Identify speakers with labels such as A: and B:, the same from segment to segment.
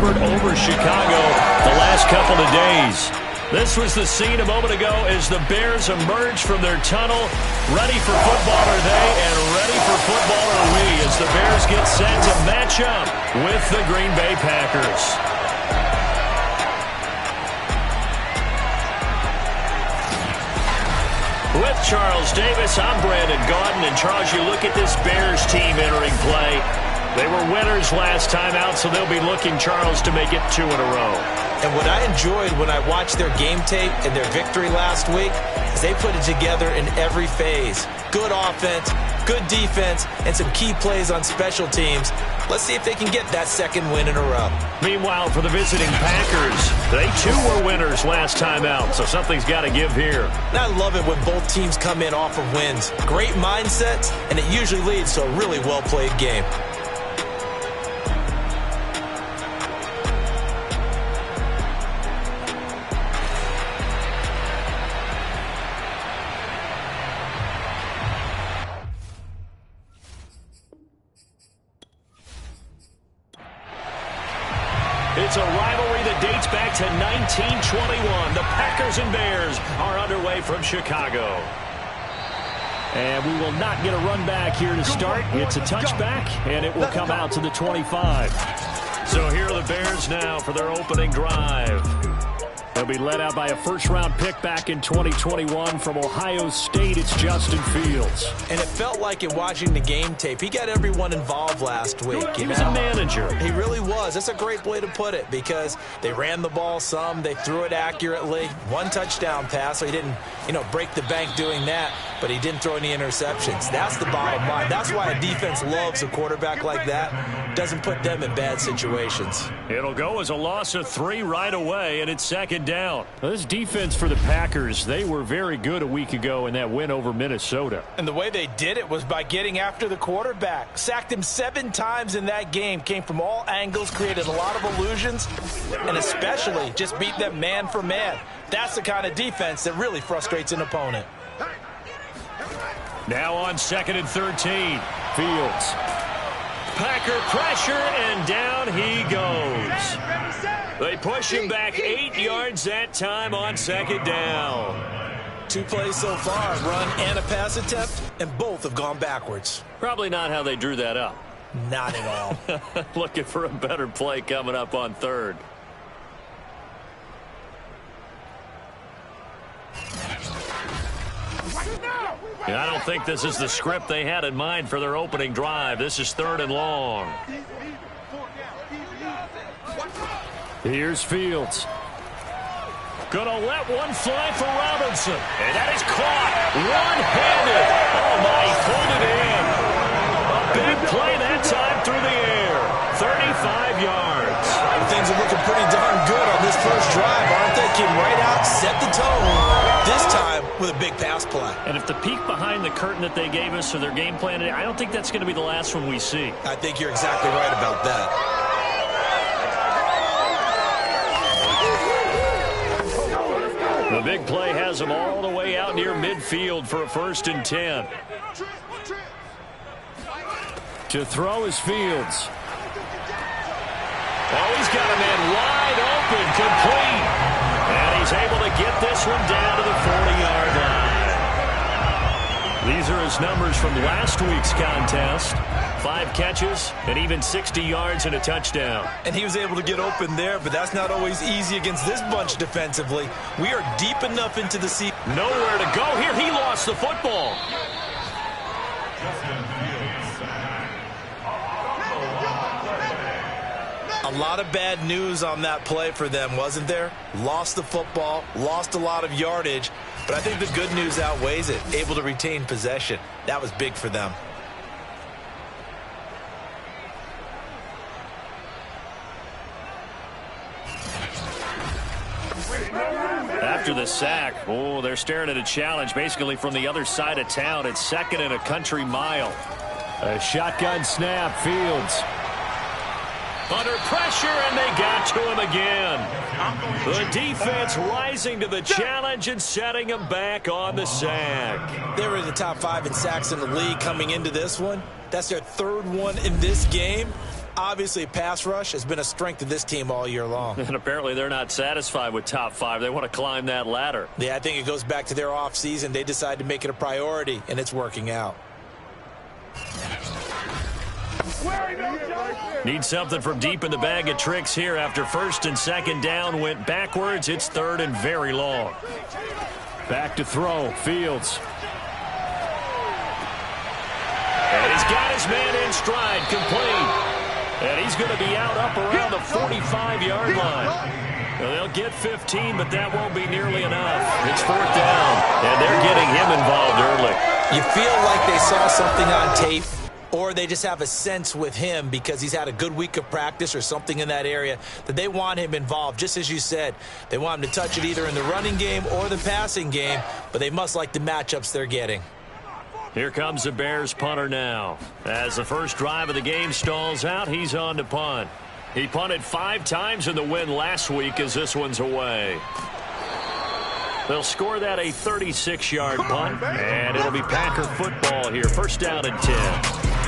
A: effort over Chicago the last couple of days. This was the scene a moment ago as the Bears emerge from their tunnel. Ready for football are they, and ready for football are we as the Bears get set to match up with the Green Bay Packers. With Charles Davis, I'm Brandon Gaudin. And Charles, you look at this Bears team entering play. They were winners last time out, so they'll be looking, Charles, to make it 2 in a row.
B: And what I enjoyed when I watched their game tape and their victory last week is they put it together in every phase. Good offense, good defense, and some key plays on special teams. Let's see if they can get that second win in a row.
A: Meanwhile, for the visiting Packers, they too were winners last time out, so something's got to give here.
B: And I love it when both teams come in off of wins. Great mindsets, and it usually leads to a really well-played game.
A: It's a rivalry that dates back to 1921. The Packers and Bears are underway from Chicago. And we will not get a run back here to start. It's a touchback, and it will come out to the 25. So here are the Bears now for their opening drive. They'll be led out by a first-round pick back in 2021 from Ohio State. It's Justin Fields.
B: And it felt like in watching the game tape, he got everyone involved last week.
A: He was a manager.
B: He really was. That's a great way to put it because they ran the ball some. They threw it accurately. One touchdown pass, so he didn't, break the bank doing that, but he didn't throw any interceptions. That's the bottom line. That's why a defense loves a quarterback like that. Doesn't put them in bad situations.
A: It'll go as a loss of 3 right away, and it's second down. Well, this defense for the Packers, they were very good a week ago in that win over Minnesota.
B: And the way they did it was by getting after the quarterback. Sacked him 7 times in that game. Came from all angles, created a lot of illusions, and especially just beat them man for man. That's the kind of defense that really frustrates an opponent.
A: Now on 2nd and 13. Fields. Packer pressure, and down he goes. They push him back 8 yards that time on 2nd down.
B: 2 plays so far, a run and a pass attempt, and both have gone backwards.
A: Probably not how they drew that up.
B: Not at all.
A: Looking for a better play coming up on 3rd. I don't think this is the script they had in mind for their opening drive. This is 3rd and long. Here's Fields. Gonna let one fly for Robinson. And that is caught one-handed. Oh, my, he pulled it in. A big play that time through the air. 35 yards.
B: Things are looking pretty darn good on this first drive, aren't they? Came right out, set the tone. This time with a big pass play.
A: And if the peek behind the curtain that they gave us or their game plan, I don't think that's going to be the last one we see.
B: I think you're exactly right about that.
A: The big play has them all the way out near midfield for a 1st and 10. To throw is Fields. Oh, he's got a man wide open, complete. And he's able to get this one down to the 40-yard line. These are his numbers from last week's contest. 5 catches and even 60 yards and a touchdown.
B: And he was able to get open there, but that's not always easy against this bunch defensively. We are deep enough into the season.
A: Nowhere to go here. He lost the football.
B: A lot of bad news on that play for them, wasn't there? Lost the football, lost a lot of yardage, but I think the good news outweighs it. Able to retain possession. That was big for them.
A: After the sack, they're staring at a challenge basically from the other side of town. It's 2nd and a country mile. A shotgun snap, Fields. Under pressure, and they got to him again. The defense rising to the challenge and setting him back on the sack.
B: They were in the top 5 in sacks in the league coming into this one. That's their 3rd one in this game. Obviously, pass rush has been a strength of this team all year long.
A: And apparently they're not satisfied with top 5. They want to climb that ladder.
B: Yeah, I think it goes back to their offseason. They decided to make it a priority, and it's working out.
A: Need something from deep in the bag of tricks here after first and second down went backwards. It's third and very long. Back to throw. Fields. And he's got his man in stride, complete. And he's going to be out up around the 45-yard line. Now, they'll get 15, but that won't be nearly enough. It's fourth down, and they're getting him involved early.
B: You feel like they saw something on tape, or they just have a sense with him because he's had a good week of practice or something in that area that they want him involved. Just as you said, they want him to touch it either in the running game or the passing game, but they must like the matchups they're getting.
A: Here comes the Bears punter now. As the first drive of the game stalls out, he's on to punt. He punted 5 times in the win last week as this one's away. They'll score that a 36-yard punt, and it'll be Packer football here. First down and 10.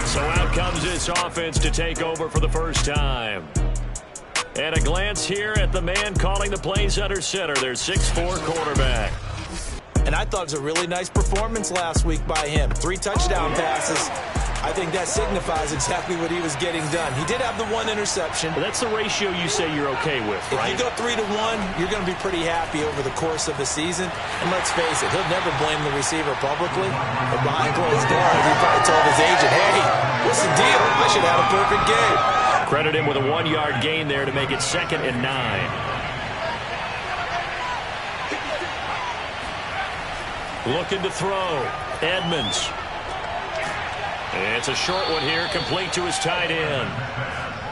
A: So out comes this offense to take over for the first time. And a glance here at the man calling the plays under center, their 6'4" quarterback.
B: And I thought it was a really nice performance last week by him. 3 touchdown passes. I think that signifies exactly what he was getting done. He did have the 1 interception.
A: But that's the ratio you say you're okay with, right?
B: If you go 3-1, you're going to be pretty happy over the course of the season. And let's face it, he'll never blame the receiver publicly. But behind closed doors, he probably told his agent, hey, what's the deal? I should have a perfect game.
A: Credit him with a 1-yard gain there to make it 2nd and 9. Looking to throw. Edmonds. It's a short one here, complete to his tight end.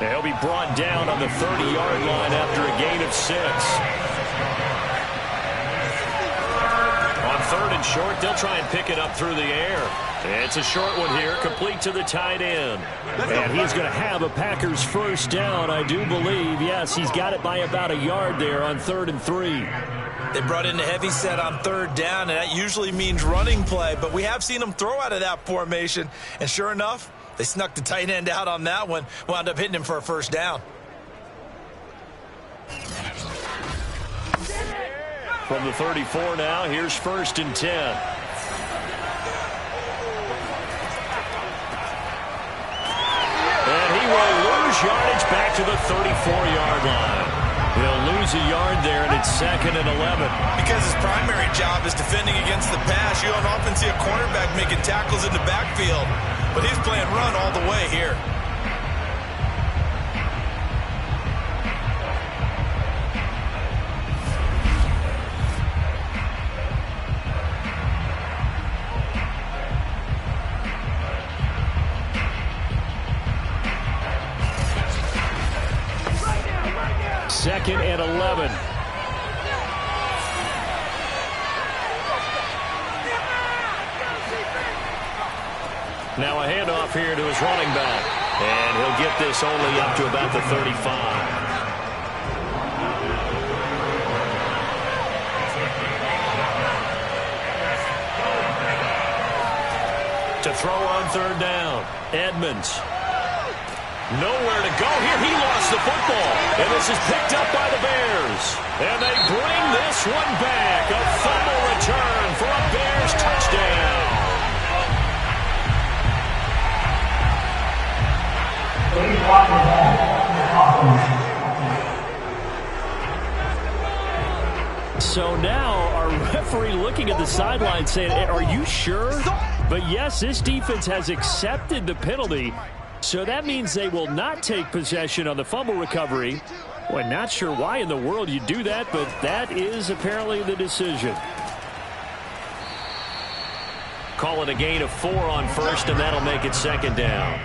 A: He'll be brought down on the 30-yard line after a gain of 6. On 3rd and short, they'll try and pick it up through the air. It's a short one here, complete to the tight end. And he's going to have a Packers first down, I do believe. Yes, he's got it by about a yard there on 3rd and 3.
B: They brought in the heavy set on 3rd down, and that usually means running play. But we have seen them throw out of that formation. And sure enough, they snuck the tight end out on that one, wound up hitting him for a first down.
A: From the 34 now, here's 1st and 10. And he will lose yardage back to the 34-yard line. He'll lose a yard there, and it's 2nd and 11.
B: Because his primary job is defending against the pass. You don't often see a cornerback making tackles in the backfield. But he's playing run all the way here.
A: Second and 11. Now a handoff here to his running back. And he'll get this only up to about the 35. To throw on 3rd down. Edmonds. Nowhere to go here. He lost the football. And this is picked up by the Bears. And they bring this one back. A fumble return for a Bears touchdown. So now our referee looking at the sideline saying, are you sure? But yes, this defense has accepted the penalty. So that means they will not take possession on the fumble recovery. Well, not sure why in the world you do that, but that is apparently the decision. Call it a gain of 4 on 1st, and that'll make it 2nd down.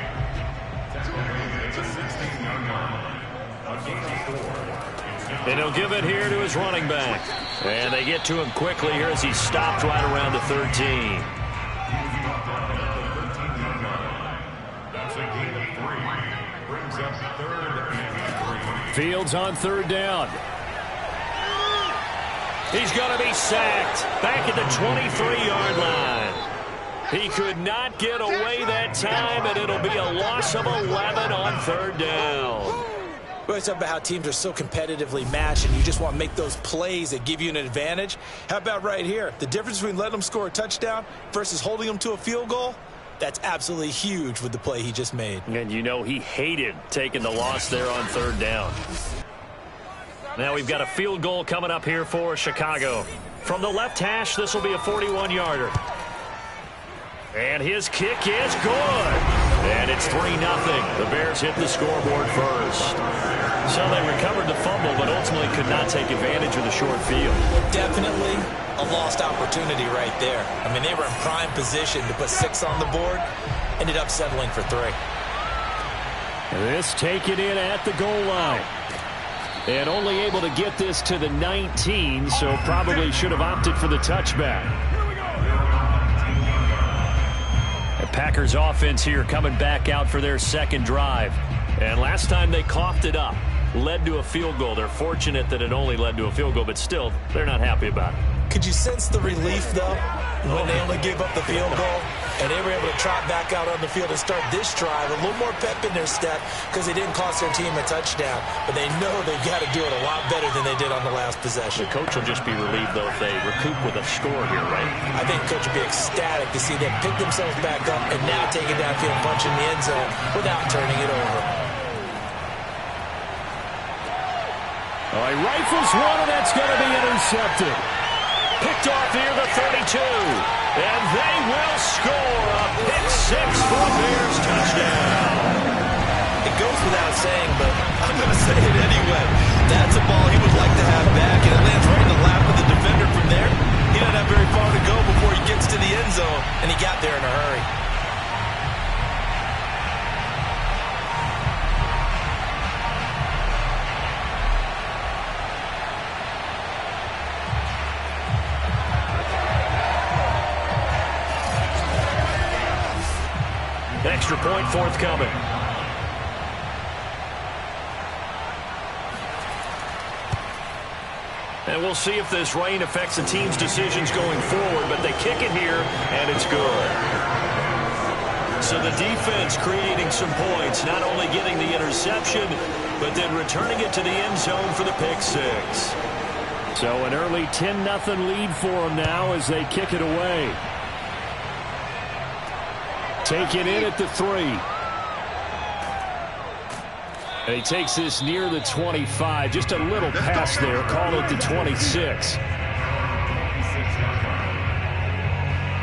A: And he'll give it here to his running back. And they get to him quickly here as he stopped right around the 13. Fields on 3rd down. He's going to be sacked back at the 23-yard line. He could not get away that time, and it'll be a loss of 11 on third down.
B: We always talk about how teams are so competitively matched, and you just want to make those plays that give you an advantage. How about right here? The difference between letting them score a touchdown versus holding them to a field goal, that's absolutely huge with the play he just made.
A: And you know he hated taking the loss there on third down. Now we've got a field goal coming up here for Chicago. From the left hash, this will be a 41-yarder. And his kick is good. And it's 3-0. The Bears hit the scoreboard first. So they recovered the fumble, but ultimately could not take advantage of the short field.
B: Definitely a lost opportunity right there. I mean, they were in prime position to put 6 on the board. Ended up settling for 3.
A: This taken in at the goal line. And only able to get this to the 19, so probably should have opted for the touchback. The Packers offense here coming back out for their second drive. And last time they coughed it up, led to a field goal. They're fortunate that it only led to a field goal, but still, they're not happy about it.
B: Could you sense the relief, though, when they only gave up the field goal? And they were able to trot back out on the field and start this drive. A little more pep in their step because they didn't cost their team a touchdown. But they know they've got to do it a lot better than they did on the last possession.
A: The coach will just be relieved, though, if they recoup with a score here, right?
B: I think the coach will be ecstatic to see them pick themselves back up and now take it downfield and punch in the end zone without turning it over.
A: Oh, he rifles one, and that's going to be intercepted. Picked off near the 32. And they will score a pick 6 for a Bears touchdown.
B: It goes without saying, but I'm going to say it anyway. That's a ball he would like to have back, and it lands right in the lap of the defender from there. He doesn't have very far to go before he gets to the end zone, and he got there in a hurry.
A: Extra point forthcoming. And we'll see if this rain affects the team's decisions going forward, but they kick it here, and it's good. So the defense creating some points, not only getting the interception, but then returning it to the end zone for the pick 6. So an early 10-0 lead for them now as they kick it away. Taken in at the 3. And he takes this near the 25. Just a little pass there. Call it the 26.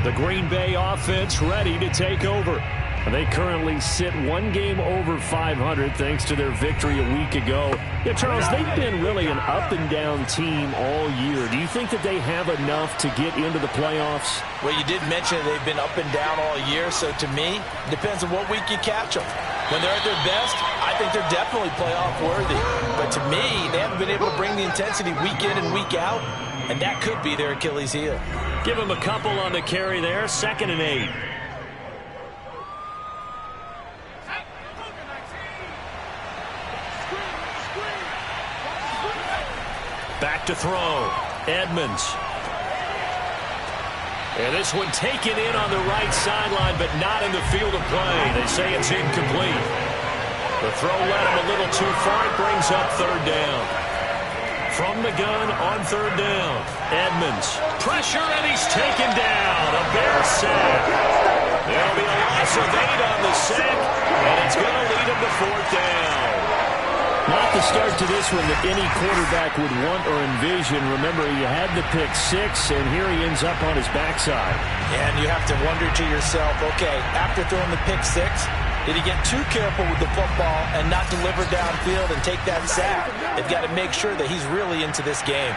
A: The Green Bay offense ready to take over. And they currently sit one game over 500 thanks to their victory a week ago. Yeah, Charles, they've been really an up-and-down team all year. Do you think that they have enough to get into the playoffs?
B: Well, you did mention they've been up and down all year, so to me, it depends on what week you catch them. When they're at their best, I think they're definitely playoff worthy. But to me, they haven't been able to bring the intensity week in and week out, and that could be their Achilles heel.
A: Give them a couple on the carry there, 2nd and 8. Back to throw. Edmonds. And this one taken in on the right sideline, but not in the field of play. They say it's incomplete. The throw led him a little too far. It brings up 3rd down. From the gun on 3rd down. Edmonds. Pressure, and he's taken down. A Bear sack. There'll be a loss of 8 on the sack, and it's going to lead him to 4th down. Not the start to this one that any quarterback would want or envision. Remember, he had the pick 6, and here he ends up on his backside.
B: And you have to wonder to yourself, okay, after throwing the pick 6, did he get too careful with the football and not deliver downfield and take that sack? They've got to make sure that he's really into this game.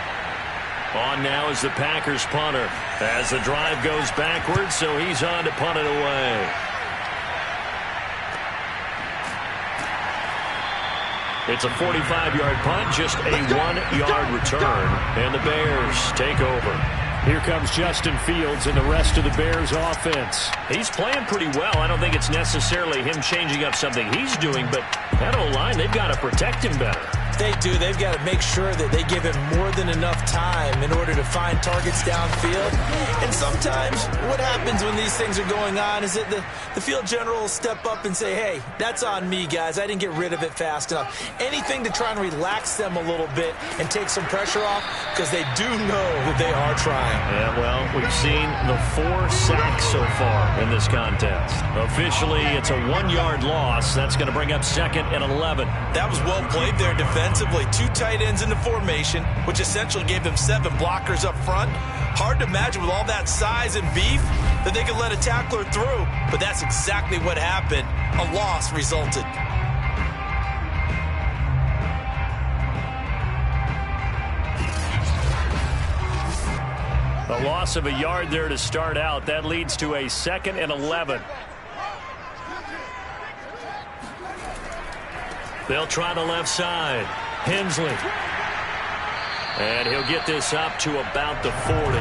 A: On now is the Packers punter as the drive goes backwards, so he's on to punt it away. It's a 45-yard punt, just a 1-yard return, and the Bears take over. Here comes Justin Fields and the rest of the Bears offense. He's playing pretty well. I don't think it's necessarily him changing up something he's doing, but that O-line, they've got to protect him better.
B: They do. They've got to make sure that they give him more than enough time in order to find targets downfield. And sometimes what happens when these things are going on is that the field general will step up and say, hey, that's on me, guys. I didn't get rid of it fast enough. Anything to try and relax them a little bit and take some pressure off, because they do know that they are trying.
A: Yeah, well, we've seen the 4 sacks so far in this contest. Officially, it's a 1-yard loss. That's going to bring up 2nd and 11.
B: That was well played there defensively. 2 tight ends in the formation, which essentially gave them 7 blockers up front. Hard to imagine with all that size and beef that they could let a tackler through, but that's exactly what happened. A loss resulted.
A: A loss of a yard there to start out. That leads to a 2nd and 11. They'll try the left side. Hensley. And he'll get this up to about the 40.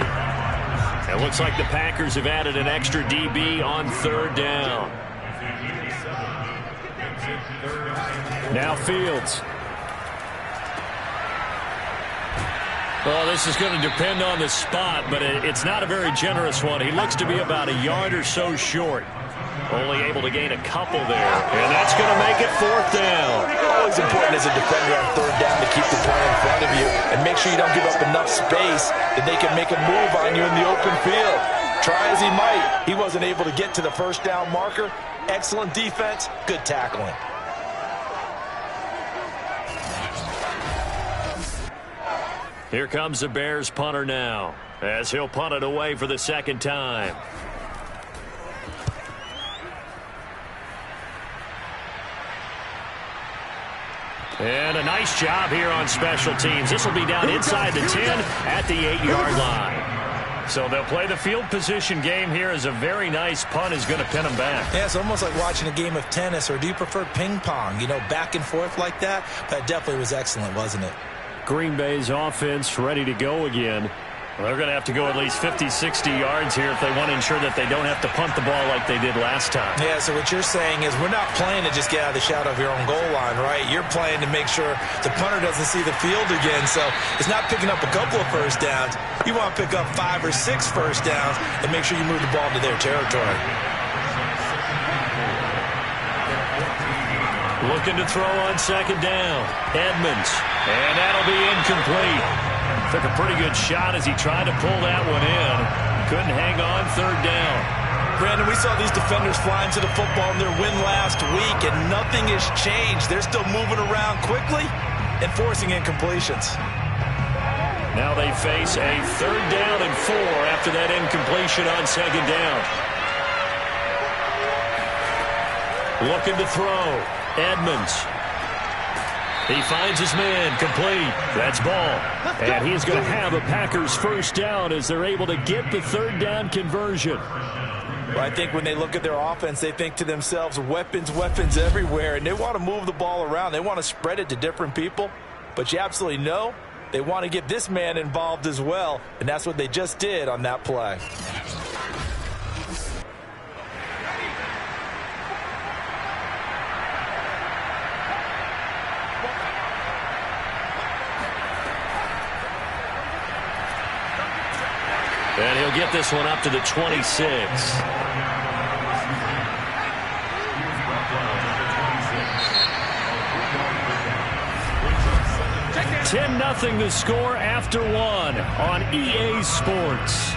A: It looks like the Packers have added an extra DB on 3rd down. Now Fields. Well, this is going to depend on the spot, but it's not a very generous one. He looks to be about a yard or so short. Only able to gain a couple there. And that's going to make it 4th down.
B: Always important as a defender on 3rd down to keep the play in front of you and make sure you don't give up enough space that they can make a move on you in the open field. Try as he might, he wasn't able to get to the 1st down marker. Excellent defense, good tackling.
A: Here comes the Bears punter now, as he'll punt it away for the 2nd time. And a nice job here on special teams. This will be down inside the 10 at the 8-yard line. So they'll play the field position game here, as a very nice punt is going to pin them back.
B: Yeah, it's almost like watching a game of tennis, or do you prefer ping pong? You know, back and forth like that? That definitely was excellent, wasn't it?
A: Green Bay's offense ready to go again. Well, they're going to have to go at least 50, 60 yards here if they want to ensure that they don't have to punt the ball like they did last time.
B: Yeah, so what you're saying is we're not playing to just get out of the shadow of your own goal line, right? You're playing to make sure the punter doesn't see the field again. So it's not picking up a couple of 1st downs. You want to pick up 5 or 6 1st downs and make sure you move the ball into their territory.
A: Looking to throw on 2nd down. Edmonds. And that'll be incomplete. Took a pretty good shot as he tried to pull that one in. Couldn't hang on 3rd down.
B: Brandon, we saw these defenders flying to the football in their win last week, and nothing has changed. They're still moving around quickly and forcing incompletions.
A: Now they face a 3rd down and 4 after that incompletion on 2nd down. Looking to throw. Edmonds. He finds his man, complete. That's ball. And he's going to have a Packers 1st down as they're able to get the 3rd down conversion.
B: Well, I think when they look at their offense, they think to themselves, weapons, weapons everywhere, and they want to move the ball around. They want to spread it to different people. But you absolutely know they want to get this man involved as well, and that's what they just did on that play.
A: And he'll get this one up to the 26. 10-0 the score after 1 on EA Sports.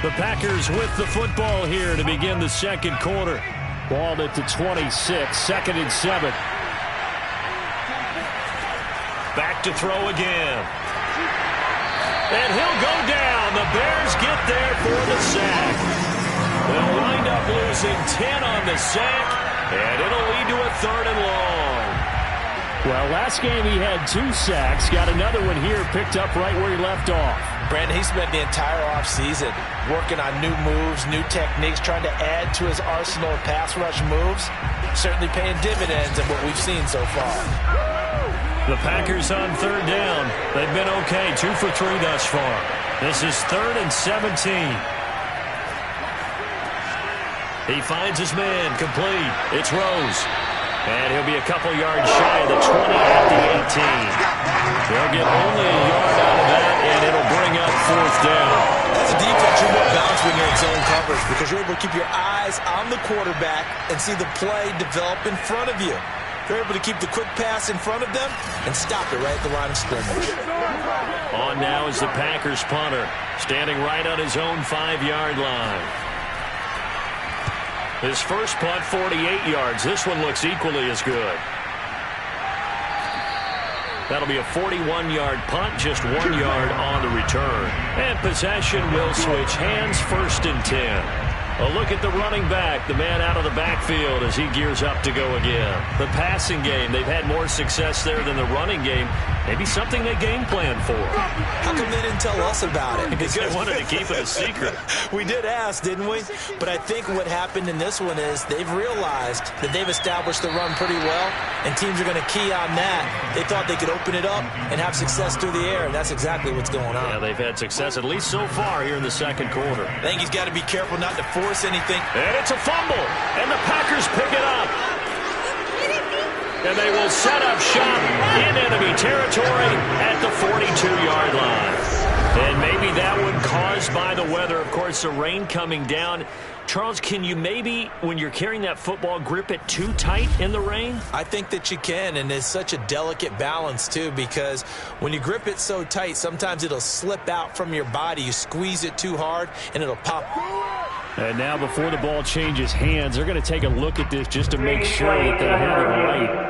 A: The Packers with the football here to begin the 2nd quarter. Balled at the 26, 2nd and 7. Back to throw again. And he'll go down. The Bears get there for the sack. They'll wind up losing 10 on the sack, and it'll lead to a 3rd and long. Well, last game he had 2 sacks. Got another one here, picked up right where he left off.
B: Brandon, he spent the entire offseason working on new moves, new techniques, trying to add to his arsenal of pass rush moves. Certainly paying dividends in what we've seen so far.
A: The Packers on 3rd down. They've been okay, 2 for 3 thus far. This is 3rd and 17. He finds his man, complete. It's Rose. And he'll be a couple yards shy of the 20 at the 18. They'll get only a yard out of that, and it'll bring up 4th down.
B: As a defense, you're more balanced when you're in zone coverage because you're able to keep your eyes on the quarterback and see the play develop in front of you. You're able to keep the quick pass in front of them and stop it right at the line of scrimmage.
A: On now is the Packers punter, standing right on his own 5-yard line. His first punt, 48 yards. This one looks equally as good. That'll be a 41-yard punt, just 1 yard on the return. And possession will switch hands, 1st and 10. A look at the running back, the man out of the backfield as he gears up to go again. The passing game, they've had more success there than the running game. Maybe something they game planned for.
B: How come they didn't tell us about it?
A: Because they wanted to keep it a secret.
B: We did ask, didn't we? But I think what happened in this one is they've realized that they've established the run pretty well, and teams are going to key on that. They thought they could open it up and have success through the air, and that's exactly what's going on.
A: Yeah, they've had success, at least so far, here in the 2nd quarter.
B: I think he's got to be careful not to force anything.
A: And it's a fumble, and the Packers pick it up. And they will set up shop in enemy territory at the 42-yard line. And maybe that one caused by the weather. Of course, the rain coming down. Charles, can you maybe, when you're carrying that football, grip it too tight in the rain?
B: I think that you can, and it's such a delicate balance, too, because when you grip it so tight, sometimes it'll slip out from your body. You squeeze it too hard, and it'll pop.
A: And now before the ball changes hands, they're going to take a look at this just to make sure that they have it right.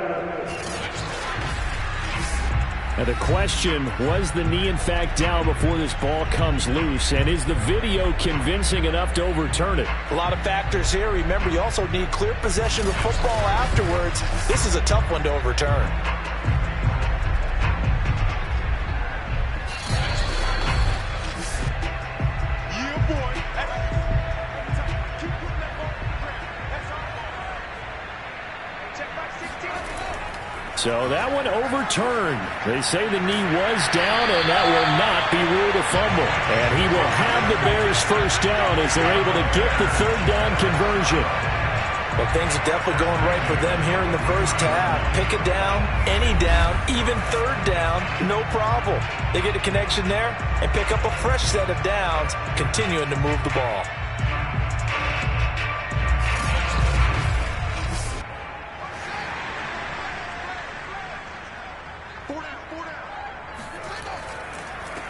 A: And the question, was the knee in fact down before this ball comes loose? And is the video convincing enough to overturn it?
B: A lot of factors here. Remember, you also need clear possession of the football afterwards. This is a tough one to overturn.
A: So that one overturned. They say the knee was down, and that will not be ruled a fumble. And he will have the Bears 1st down as they're able to get the 3rd down conversion.
B: Well, things are definitely going right for them here in the first half. Pick it down, any down, even 3rd down, no problem. They get a connection there and pick up a fresh set of downs, continuing to move the ball.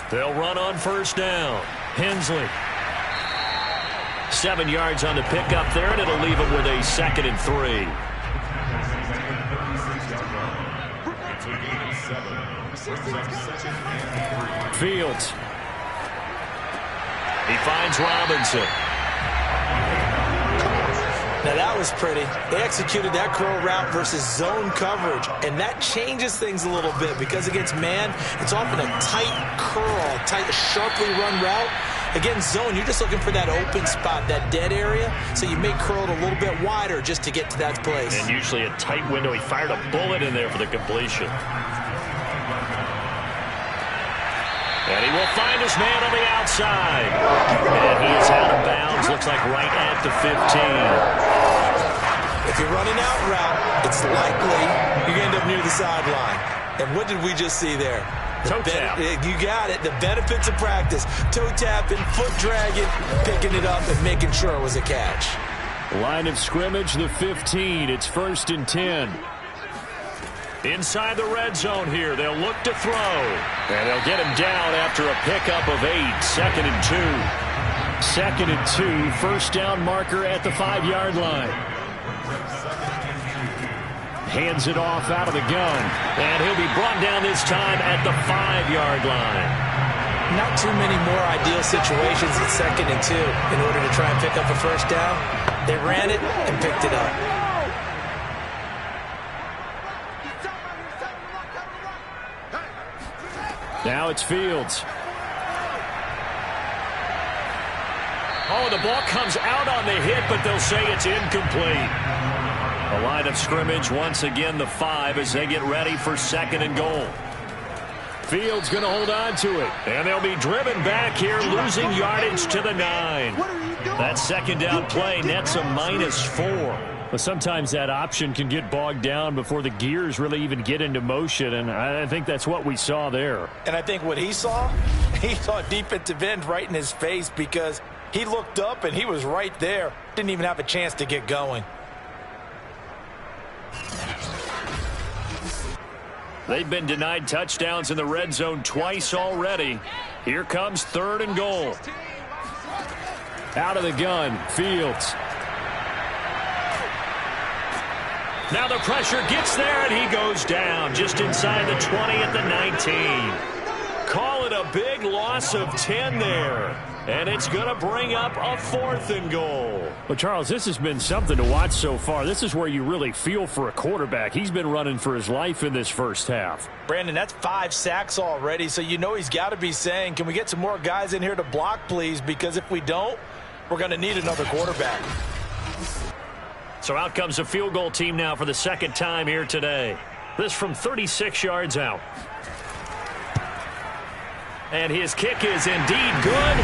A: They'll run on 1st down. Hensley. 7 yards on the pickup there, and it'll leave them with a 2nd and 3. Fields. He finds Robinson.
B: Now that was pretty. They executed that curl route versus zone coverage, and that changes things a little bit because against man, it's often a tight curl, tight, sharply run route. Against zone, you're just looking for that open spot, that dead area, so you may curl it a little bit wider just to get to that place.
A: And usually a tight window. He fired a bullet in there for the completion. And he will find his man on the outside. And he is out of bounds. Looks like right at the 15.
B: If you're running out route, it's likely you're going to end up near the sideline. And what did we just see there?
A: Toe tap.
B: You got it. The benefits of practice. Toe tapping, foot dragging, picking it up, and making sure it was a catch.
A: Line of scrimmage, the 15. It's 1st and 10. Inside the red zone here. They'll look to throw. And they'll get him down after a pickup of 8. 2nd and 2. 2nd and 2. 1st down marker at the 5-yard line. Hands it off out of the gun. And he'll be brought down this time at the 5-yard line.
B: Not too many more ideal situations at 2nd and 2 in order to try and pick up a 1st down. They ran it and picked it up.
A: Now it's Fields. Oh, the ball comes out on the hit, but they'll say it's incomplete. The line of scrimmage, once again, the 5 as they get ready for 2nd and goal. Fields going to hold on to it. And they'll be driven back here, losing yardage to the 9. That 2nd down play nets a -4. But sometimes that option can get bogged down before the gears really even get into motion, and I think that's what we saw there.
B: And I think what he saw defensive end right in his face, because he looked up and he was right there. Didn't even have a chance to get going.
A: They've been denied touchdowns in the red zone twice already. Here comes 3rd and goal. Out of the gun, Fields. Now the pressure gets there, and he goes down just inside the 20 at the 19. Call it a big loss of 10 there. And it's going to bring up a 4th and goal. Well, Charles, this has been something to watch so far. This is where you really feel for a quarterback. He's been running for his life in this first half.
B: Brandon, that's 5 sacks already, so you know he's got to be saying, can we get some more guys in here to block, please? Because if we don't, we're going to need another quarterback.
A: So out comes a field goal team now for the 2nd time here today. This from 36 yards out. And his kick is indeed good.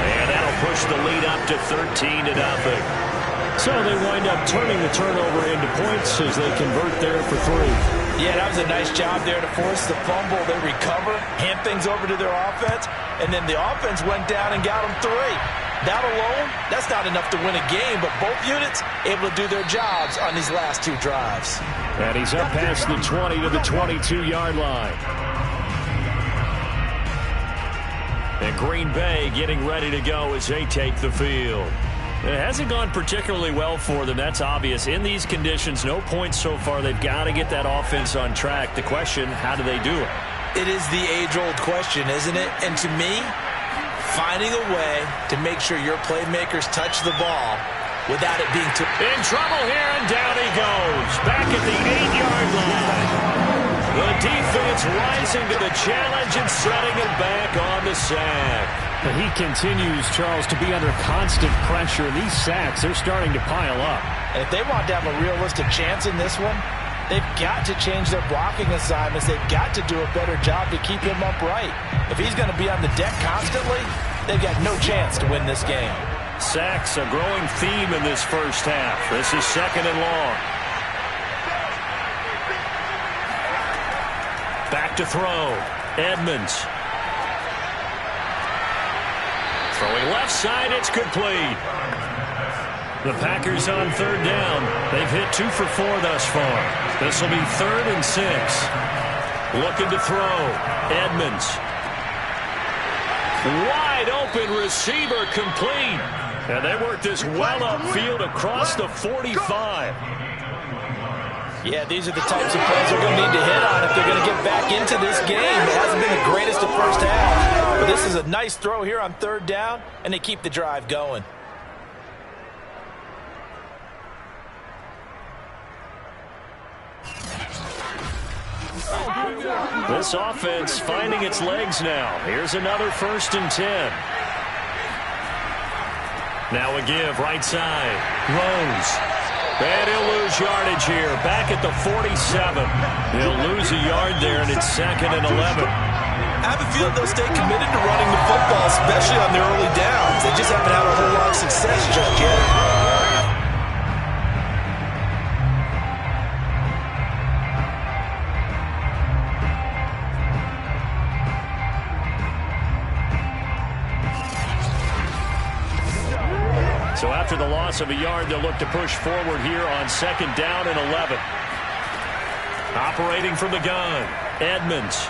A: And that'll push the lead up to 13-0. So they wind up turning the turnover into points as they convert there for 3.
B: Yeah, that was a nice job there to force the fumble. They recover, hand things over to their offense, and then the offense went down and got them 3. That alone, that's not enough to win a game, but both units able to do their jobs on these last 2 drives.
A: And he's up past the 20 to the 22-yard line. And Green Bay getting ready to go as they take the field. It hasn't gone particularly well for them, that's obvious. In these conditions, no points so far. They've got to get that offense on track. The question, how do they do it?
B: It is the age-old question, isn't it? And to me, finding a way to make sure your playmakers touch the ball without it being too...
A: In trouble here, and down he goes. Back at the 8-yard line. The defense rising to the challenge and setting it back on the sack. But he continues, Charles, to be under constant pressure. These sacks, they're starting to pile up.
B: And if they want to have a realistic chance in this one, they've got to change their blocking assignments. They've got to do a better job to keep him upright. If he's going to be on the deck constantly, they've got no chance to win this game.
A: Sacks, a growing theme in this first half. This is 2nd and long. Back to throw. Edmonds. Throwing left side, it's complete. The Packers on 3rd down. They've hit 2 for 4 thus far. This will be 3rd and 6. Looking to throw. Edmonds. Wide open receiver, complete. And they work this well upfield across the 45.
B: Yeah, these are the types of plays they're going to need to hit on if they're going to get back into this game. It hasn't been the greatest of first half, but this is a nice throw here on 3rd down, and they keep the drive going.
A: This offense finding its legs now. Here's another 1st and 10. Now a give, right side. Rose. And he'll lose yardage here. Back at the 47. He'll lose a yard there, and it's 2nd and 11.
B: I have a feeling they'll stay committed to running the football, especially on their early downs. They just haven't had a whole lot of success just yet.
A: So after the loss of a yard, they'll look to push forward here on 2nd down and 11. Operating from the gun, Edmonds.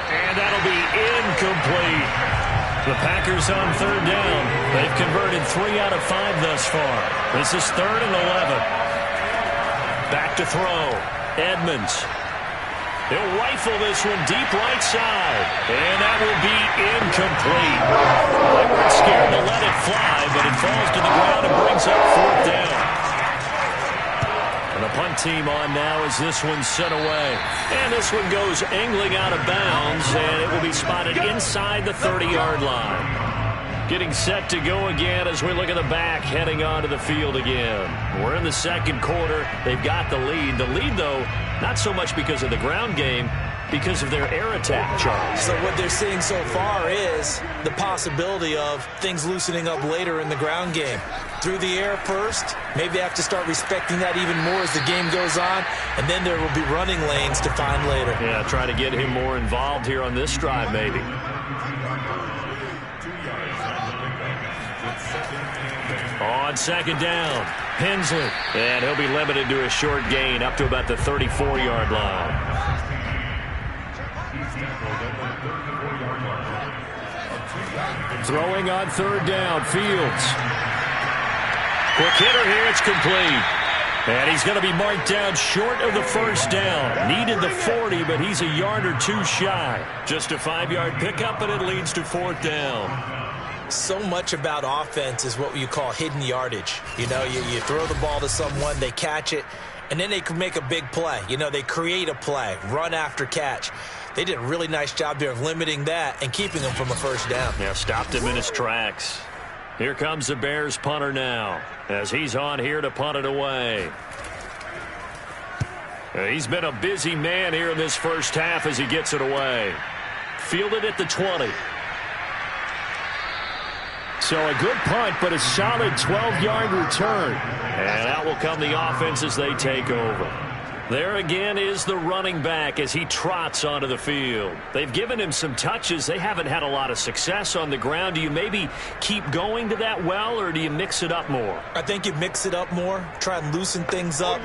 A: And that'll be incomplete. The Packers on 3rd down. They've converted 3 out of 5 thus far. This is 3rd and 11. Back to throw, Edmonds. He'll rifle this one deep right side. And that will be incomplete. They weren't scared to let it fly, but it falls to the ground and brings up 4th down. And the punt team on now as this one's sent away. And this one goes angling out of bounds, and it will be spotted inside the 30-yard line. Getting set to go again as we look at the back heading onto the field again. We're in the 2nd quarter. They've got the lead. The lead, though, not so much because of the ground game, because of their air attack, Charles.
B: So what they're seeing so far is the possibility of things loosening up later in the ground game. Through the air first, maybe they have to start respecting that even more as the game goes on, and then there will be running lanes to find later.
A: Yeah, try to get him more involved here on this drive, maybe. On second down, Hensley. And he'll be limited to a short gain up to about the 34-yard line. Throwing on third down, Fields. Quick hitter here, it's complete. And he's going to be marked down short of the first down. Needed the 40, but he's a yard or two shy. Just a 5-yard pickup, and it leads to fourth down.
B: So much about offense is what you call hidden yardage. You know, you throw the ball to someone, they catch it, and then they can make a big play. You know, they create a play, run after catch. They did a really nice job there of limiting that and keeping him from a first down.
A: Yeah, stopped him in his tracks. Here comes the Bears punter now as he's on here to punt it away. He's been a busy man here in this first half as he gets it away. Fielded at the 20. So a good punt, but a solid 12-yard return. And out will come the offense as they take over. There again is the running back as he trots onto the field. They've given him some touches. They haven't had a lot of success on the ground. Do you maybe keep going to that well, or do you mix it up more?
B: I think you mix it up more, try and loosen things up.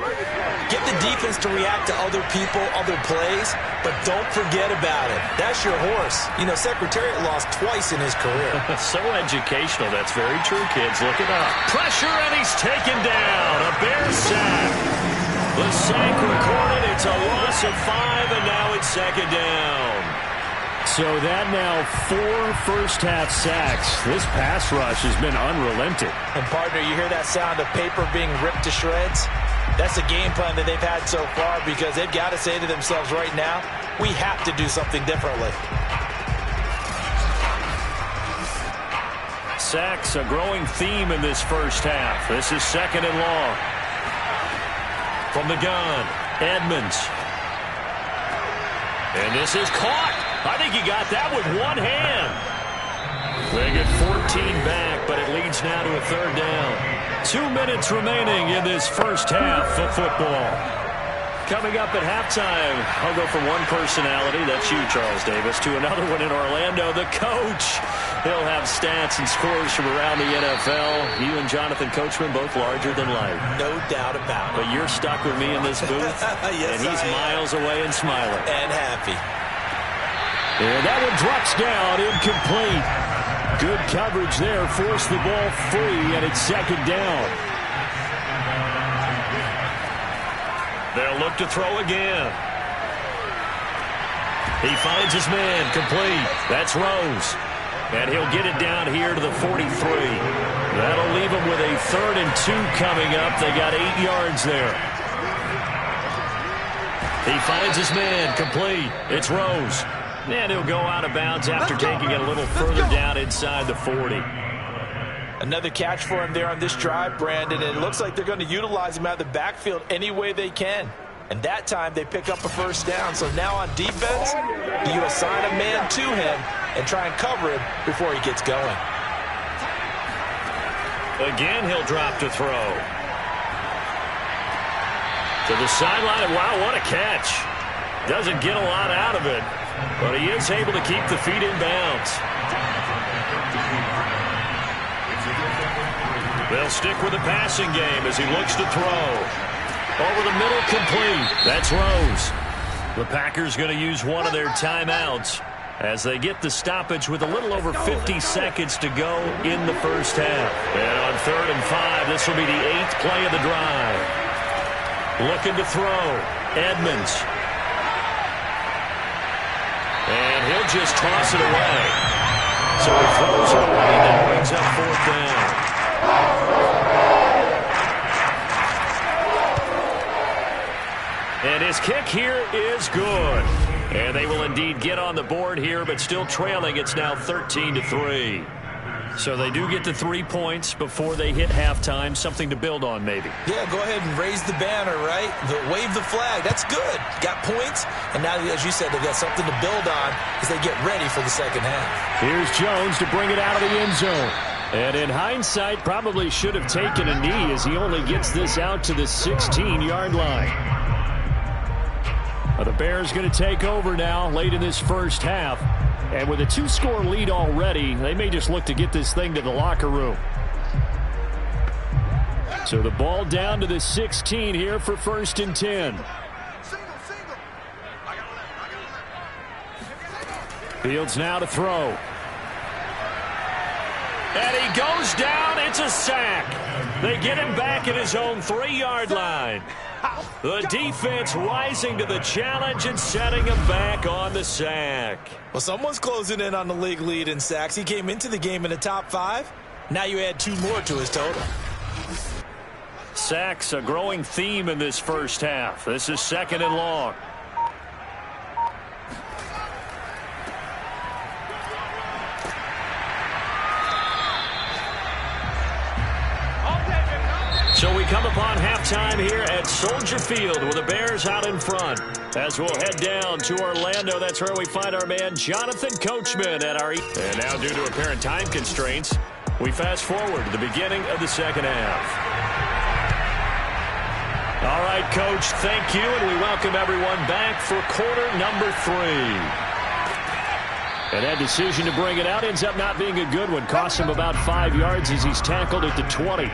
B: Get the defense to react to other people, other plays, but don't forget about it. That's your horse. You know, Secretariat lost twice in his career.
A: So educational. That's very true, kids. Look it up. Pressure, and he's taken down. A Bear sack. The sack recorded. It's a loss of 5, and now it's second down. So that now 4 first-half sacks. This pass rush has been unrelenting.
B: And, partner, you hear that sound of paper being ripped to shreds? That's the game plan that they've had so far because they've got to say to themselves right now, we have to do something differently.
A: Sacks, a growing theme in this first half. This is second and long. From the gun, Edmonds. And this is caught. I think he got that with one hand. They get 14 back, but it leads now to a third down. 2 minutes remaining in this first half of football. Coming up at halftime, I'll go from one personality, that's you, Charles Davis, to another one in Orlando, the coach. He'll have stats and scores from around the NFL. You and Jonathan Coachman, both larger than life.
B: No doubt about it.
A: But you're stuck with me in this booth,
B: yes,
A: and he's miles away and smiling.
B: And happy.
A: And that one drops down, incomplete. Good coverage there, forced the ball free, and it's second down. They'll look to throw again. He finds his man, complete. That's Rose. And he'll get it down here to the 43. That'll leave him with a 3rd and 2 coming up. They got 8 yards there. He finds his man, complete. It's Rose. And he'll go out of bounds after taking it a little further down inside the 40.
B: Another catch for him there on this drive, Brandon, and it looks like they're going to utilize him out of the backfield any way they can. And that time they pick up a first down. So now on defense, you assign a man to him and try and cover him before he gets going.
A: Again, he'll drop to throw. To the sideline. Wow, what a catch. Doesn't get a lot out of it, but he is able to keep the feet in bounds. They'll stick with the passing game as he looks to throw. Over the middle, complete. That's Rose. The Packers going to use one of their timeouts as they get the stoppage with a little over 50 seconds to go in the first half. And on 3rd and 5, this will be the 8th play of the drive. Looking to throw. Edmonds. And he'll just toss it away. So he throws it away, and that brings up 4th down. And his kick here is good. And they will indeed get on the board here, but still trailing. It's now 13-3. So they do get the 3 points before they hit halftime, something to build on maybe.
B: Yeah, go ahead and raise the banner, right? Wave the flag. That's good. Got points, and now, as you said, they got something to build on as they get ready for the second half.
A: Here's Jones to bring it out of the end zone. And in hindsight, probably should have taken a knee as he only gets this out to the 16-yard line. Well, the Bears going to take over now late in this first half. And with a 2-score lead already, they may just look to get this thing to the locker room. So the ball down to the 16 here for 1st and 10. Fields now to throw. And he goes down. It's a sack. They get him back at his own 3-yard line. The defense rising to the challenge and setting him back on the sack.
B: Well, someone's closing in on the league lead in sacks. He came into the game in the top 5. Now you add 2 more to his total.
A: Sacks, a growing theme in this first half. This is 2nd and long. So we come upon halftime here at Soldier Field with the Bears out in front. As we'll head down to Orlando, that's where we find our man Jonathan Coachman at our... And now due to apparent time constraints, we fast forward to the beginning of the second half. All right, Coach, thank you, and we welcome everyone back for quarter number 3. And that decision to bring it out ends up not being a good one. Costs him about 5 yards as he's tackled at the 20.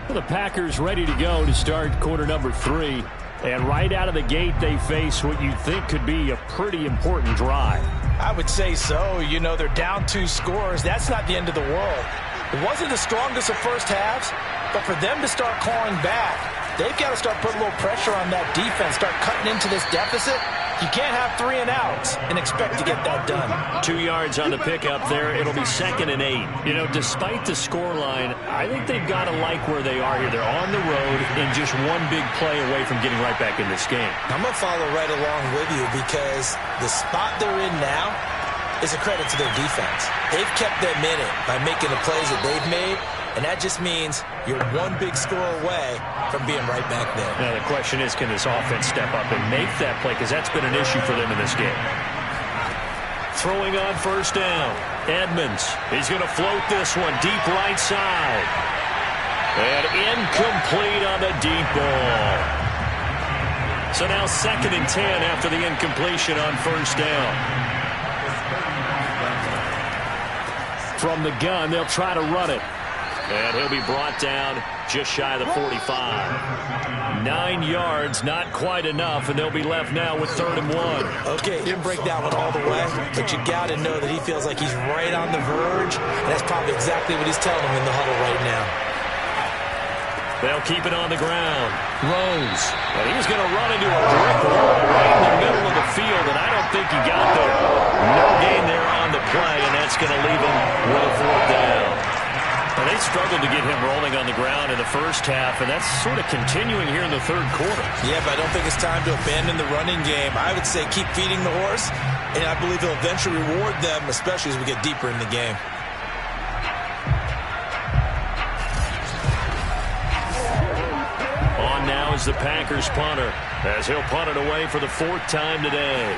A: Well, the Packers ready to go to start quarter number 3. And right out of the gate, they face what you think could be a pretty important drive.
B: I would say so. You know, they're down 2 scores. That's not the end of the world. It wasn't the strongest of first halves, but for them to start clawing back, they've got to start putting a little pressure on that defense, start cutting into this deficit. You can't have 3 and outs and expect to get that done. 2
A: yards on the pickup there. It'll be 2nd and 8. You know, despite the scoreline, I think they've got to like where they are here. They're on the road and just one big play away from getting right back in this game.
B: I'm going to follow right along with you because the spot they're in now is a credit to their defense. They've kept them in it by making the plays that they've made, and that just means you're one big score away from being right back there.
A: Now the question is, can this offense step up and make that play? Because that's been an issue for them in this game. Throwing on 1st down. Edmonds. He's going to float this one deep right side. And incomplete on the deep ball. So now 2nd and 10 after the incompletion on 1st down. From the gun, they'll try to run it. And he'll be brought down just shy of the 45. 9 yards, not quite enough, and they'll be left now with 3rd and 1.
B: Okay, didn't break that one all the way, but you got to know that he feels like he's right on the verge, and that's probably exactly what he's telling him in the huddle right now.
A: They'll keep it on the ground. Rose. And he's going to run into a brick wall right in the middle of the field, and I don't think he got there. No gain there on the play, and that's going to leave him with a 4th down. And they struggled to get him rolling on the ground in the first half, and that's sort of continuing here in the 3rd quarter.
B: Yeah, but I don't think it's time to abandon the running game. I would say keep feeding the horse, and I believe he'll eventually reward them, especially as we get deeper in the game.
A: On now is the Packers punter, as he'll punt it away for the 4th time today.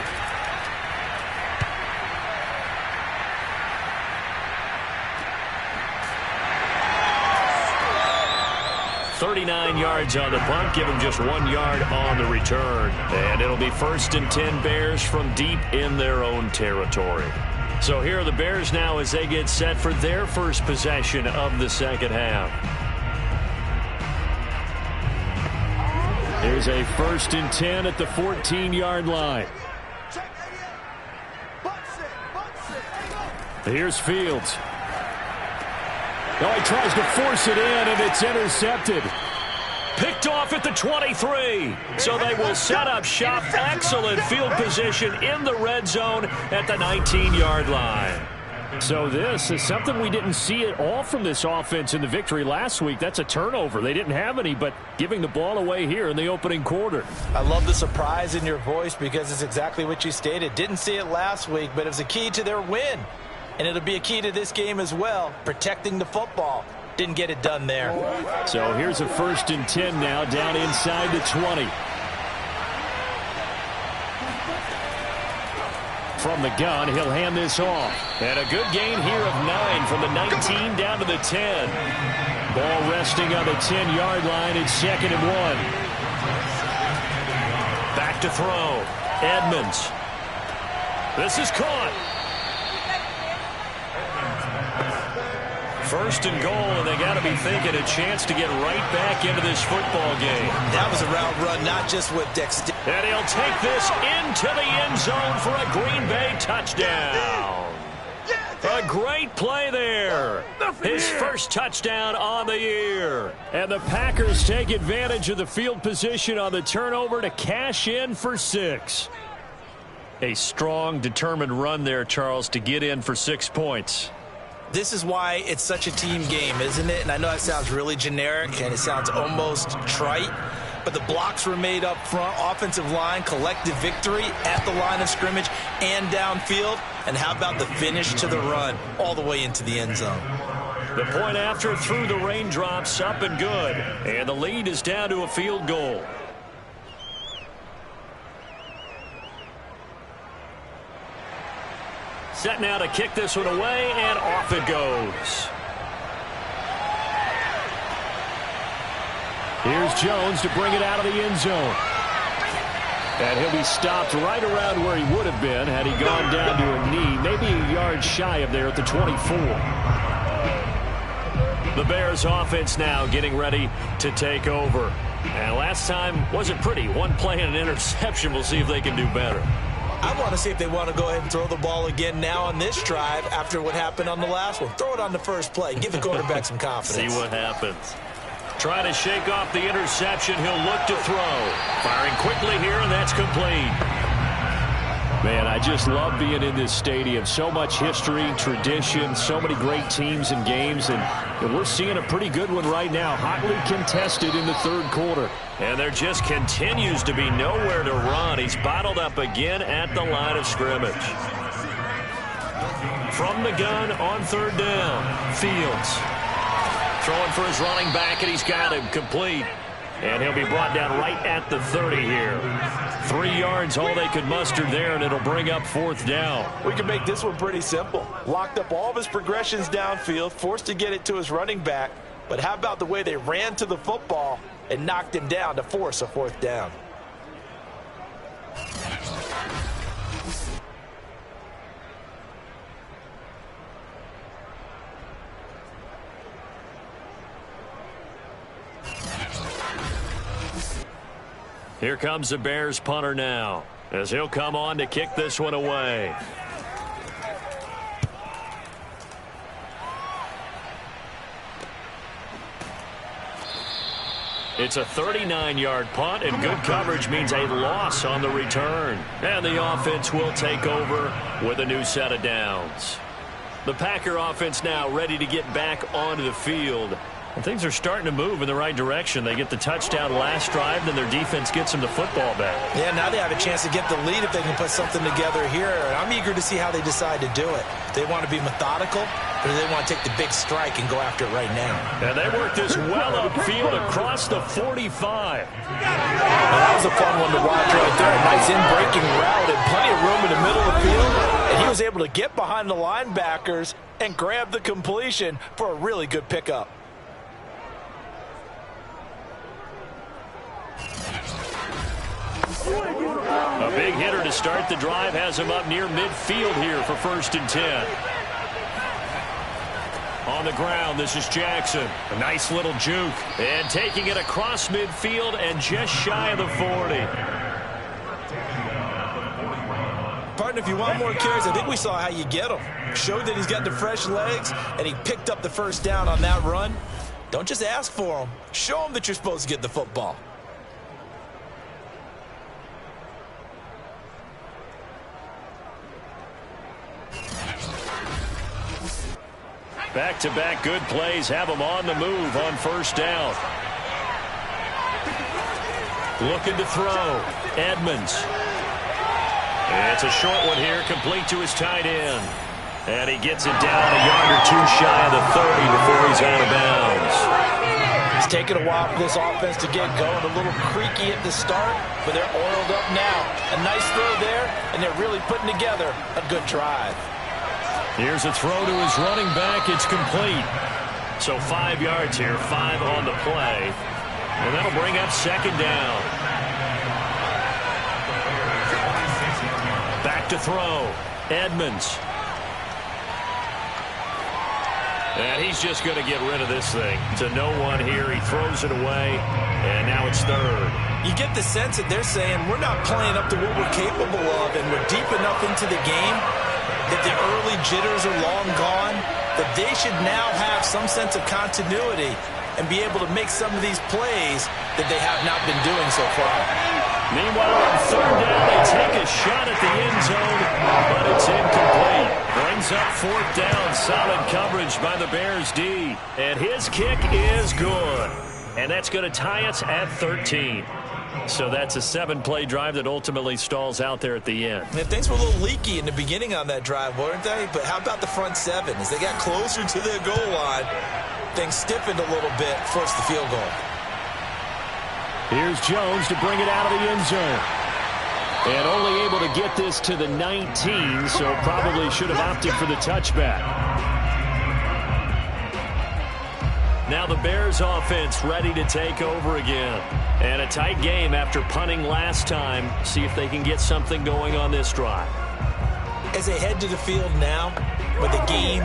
A: 39 yards on the punt, give him just 1 yard on the return. And it'll be 1st and 10 Bears from deep in their own territory. So here are the Bears now as they get set for their first possession of the second half. Here's a 1st and 10 at the 14-yard line. Here's Fields. Oh, he tries to force it in, and it's intercepted. Picked off at the 23. So they will set up shop. Excellent field position in the red zone at the 19-yard line. So this is something we didn't see at all from this offense in the victory last week. That's a turnover. They didn't have any, but giving the ball away here in the opening quarter.
B: I love the surprise in your voice because it's exactly what you stated. Didn't see it last week, but it was a key to their win. And it'll be a key to this game as well, protecting the football. Didn't get it done there.
A: So here's a 1st and 10 now, down inside the 20. From the gun, he'll hand this off. And a good gain here of 9 from the 19 down to the 10. Ball resting on the 10-yard line. It's 2nd and 1. Back to throw. Edmonds. This is caught. 1st and goal, and they got to be thinking a chance to get right back into this football game.
B: That was a route run, not just with dexterity.
A: And he'll take this into the end zone for a Green Bay touchdown. A great play there. His first touchdown on the year. And the Packers take advantage of the field position on the turnover to cash in for 6. A strong, determined run there, Charles, to get in for 6 points.
B: This is why it's such a team game, isn't it? And I know that sounds really generic and it sounds almost trite, but the blocks were made up front, offensive line, collective victory at the line of scrimmage and downfield. And how about the finish to the run all the way into the end zone?
A: The point after through the raindrops, up and good. And the lead is down to a field goal. Set now to kick this one away, and off it goes. Here's Jones to bring it out of the end zone. And he'll be stopped right around where he would have been had he gone down to a knee, maybe a yard shy of there at the 24. The Bears offense now getting ready to take over. And last time wasn't pretty. One play and an interception. We'll see if they can do better.
B: I want to see if they want to go ahead and throw the ball again now on this drive after what happened on the last one. Throw it on the first play. Give the quarterback some confidence.
A: See what happens. Trying to shake off the interception. He'll look to throw. Firing quickly here, and that's complete. Man, I just love being in this stadium. So much history, tradition, so many great teams and games, and we're seeing a pretty good one right now. Hotly contested in the 3rd quarter. And there just continues to be nowhere to run. He's bottled up again at the line of scrimmage. From the gun on 3rd down, Fields. Throwing for his running back, and he's got him complete. And he'll be brought down right at the 30 here. 3 yards, all they could muster there, and it'll bring up 4th down.
C: We can make this one pretty simple. Locked up all of his progressions downfield, forced to get it to his running back. But how about the way they ran to the football and knocked him down to force a 4th down?
A: Here comes the Bears punter now, as he'll come on to kick this one away. It's a 39-yard punt, and good coverage means a loss on the return. And the offense will take over with a new set of downs. The Packer offense now ready to get back onto the field. And things are starting to move in the right direction. They get the touchdown last drive, then their defense gets them the football back.
B: Yeah, now they have a chance to get the lead if they can put something together here. And I'm eager to see how they decide to do it. Do they want to be methodical, or do they want to take the big strike and go after it right now?
A: And they work this well upfield across the 45.
C: That was a fun one to watch right there. A nice in-breaking route and plenty of room in the middle of the field. And he was able to get behind the linebackers and grab the completion for a really good pickup.
A: A big hitter to start the drive has him up near midfield here for 1st and 10. On the ground, this is Jackson. A nice little juke. And taking it across midfield and just shy of the 40.
B: Partner, if you want more carries, I think we saw how you get them. Showed that he's got the fresh legs, and he picked up the 1st down on that run. Don't just ask for them. Show them that you're supposed to get the football.
A: Back-to-back good plays have him on the move on 1st down. Looking to throw. Edmonds. It's a short one here, complete to his tight end. And he gets it down a yard or two shy of the 30 before he's out of bounds.
C: It's taken a while for this offense to get going. A little creaky at the start, but they're oiled up now. A nice throw there, and they're really putting together a good drive.
A: Here's a throw to his running back. It's complete. So 5 yards here, 5 on the play. And that'll bring up second down. Back to throw. Edmonds. And he's just going to get rid of this thing. To no one here. He throws it away. And now it's third.
B: You get the sense that they're saying we're not playing up to what we're capable of, and we're deep enough into the game that the early jitters are long gone, that they should now have some sense of continuity and be able to make some of these plays that they have not been doing so far.
A: Meanwhile, on third down, they take a shot at the end zone, but it's incomplete. Brings up fourth down. Solid coverage by the Bears D. And his kick is good. And that's going to tie us at 13. So that's a 7-play drive that ultimately stalls out there at the end.
B: And things were a little leaky in the beginning on that drive, weren't they? But how about the front seven? As they got closer to their goal line, things stiffened a little bit, forced the field goal.
A: Here's Jones to bring it out of the end zone. And only able to get this to the 19, so probably should have opted for the touchback. Now the Bears offense ready to take over again. And a tight game after punting last time. See if they can get something going on this drive.
B: As they head to the field now, with the game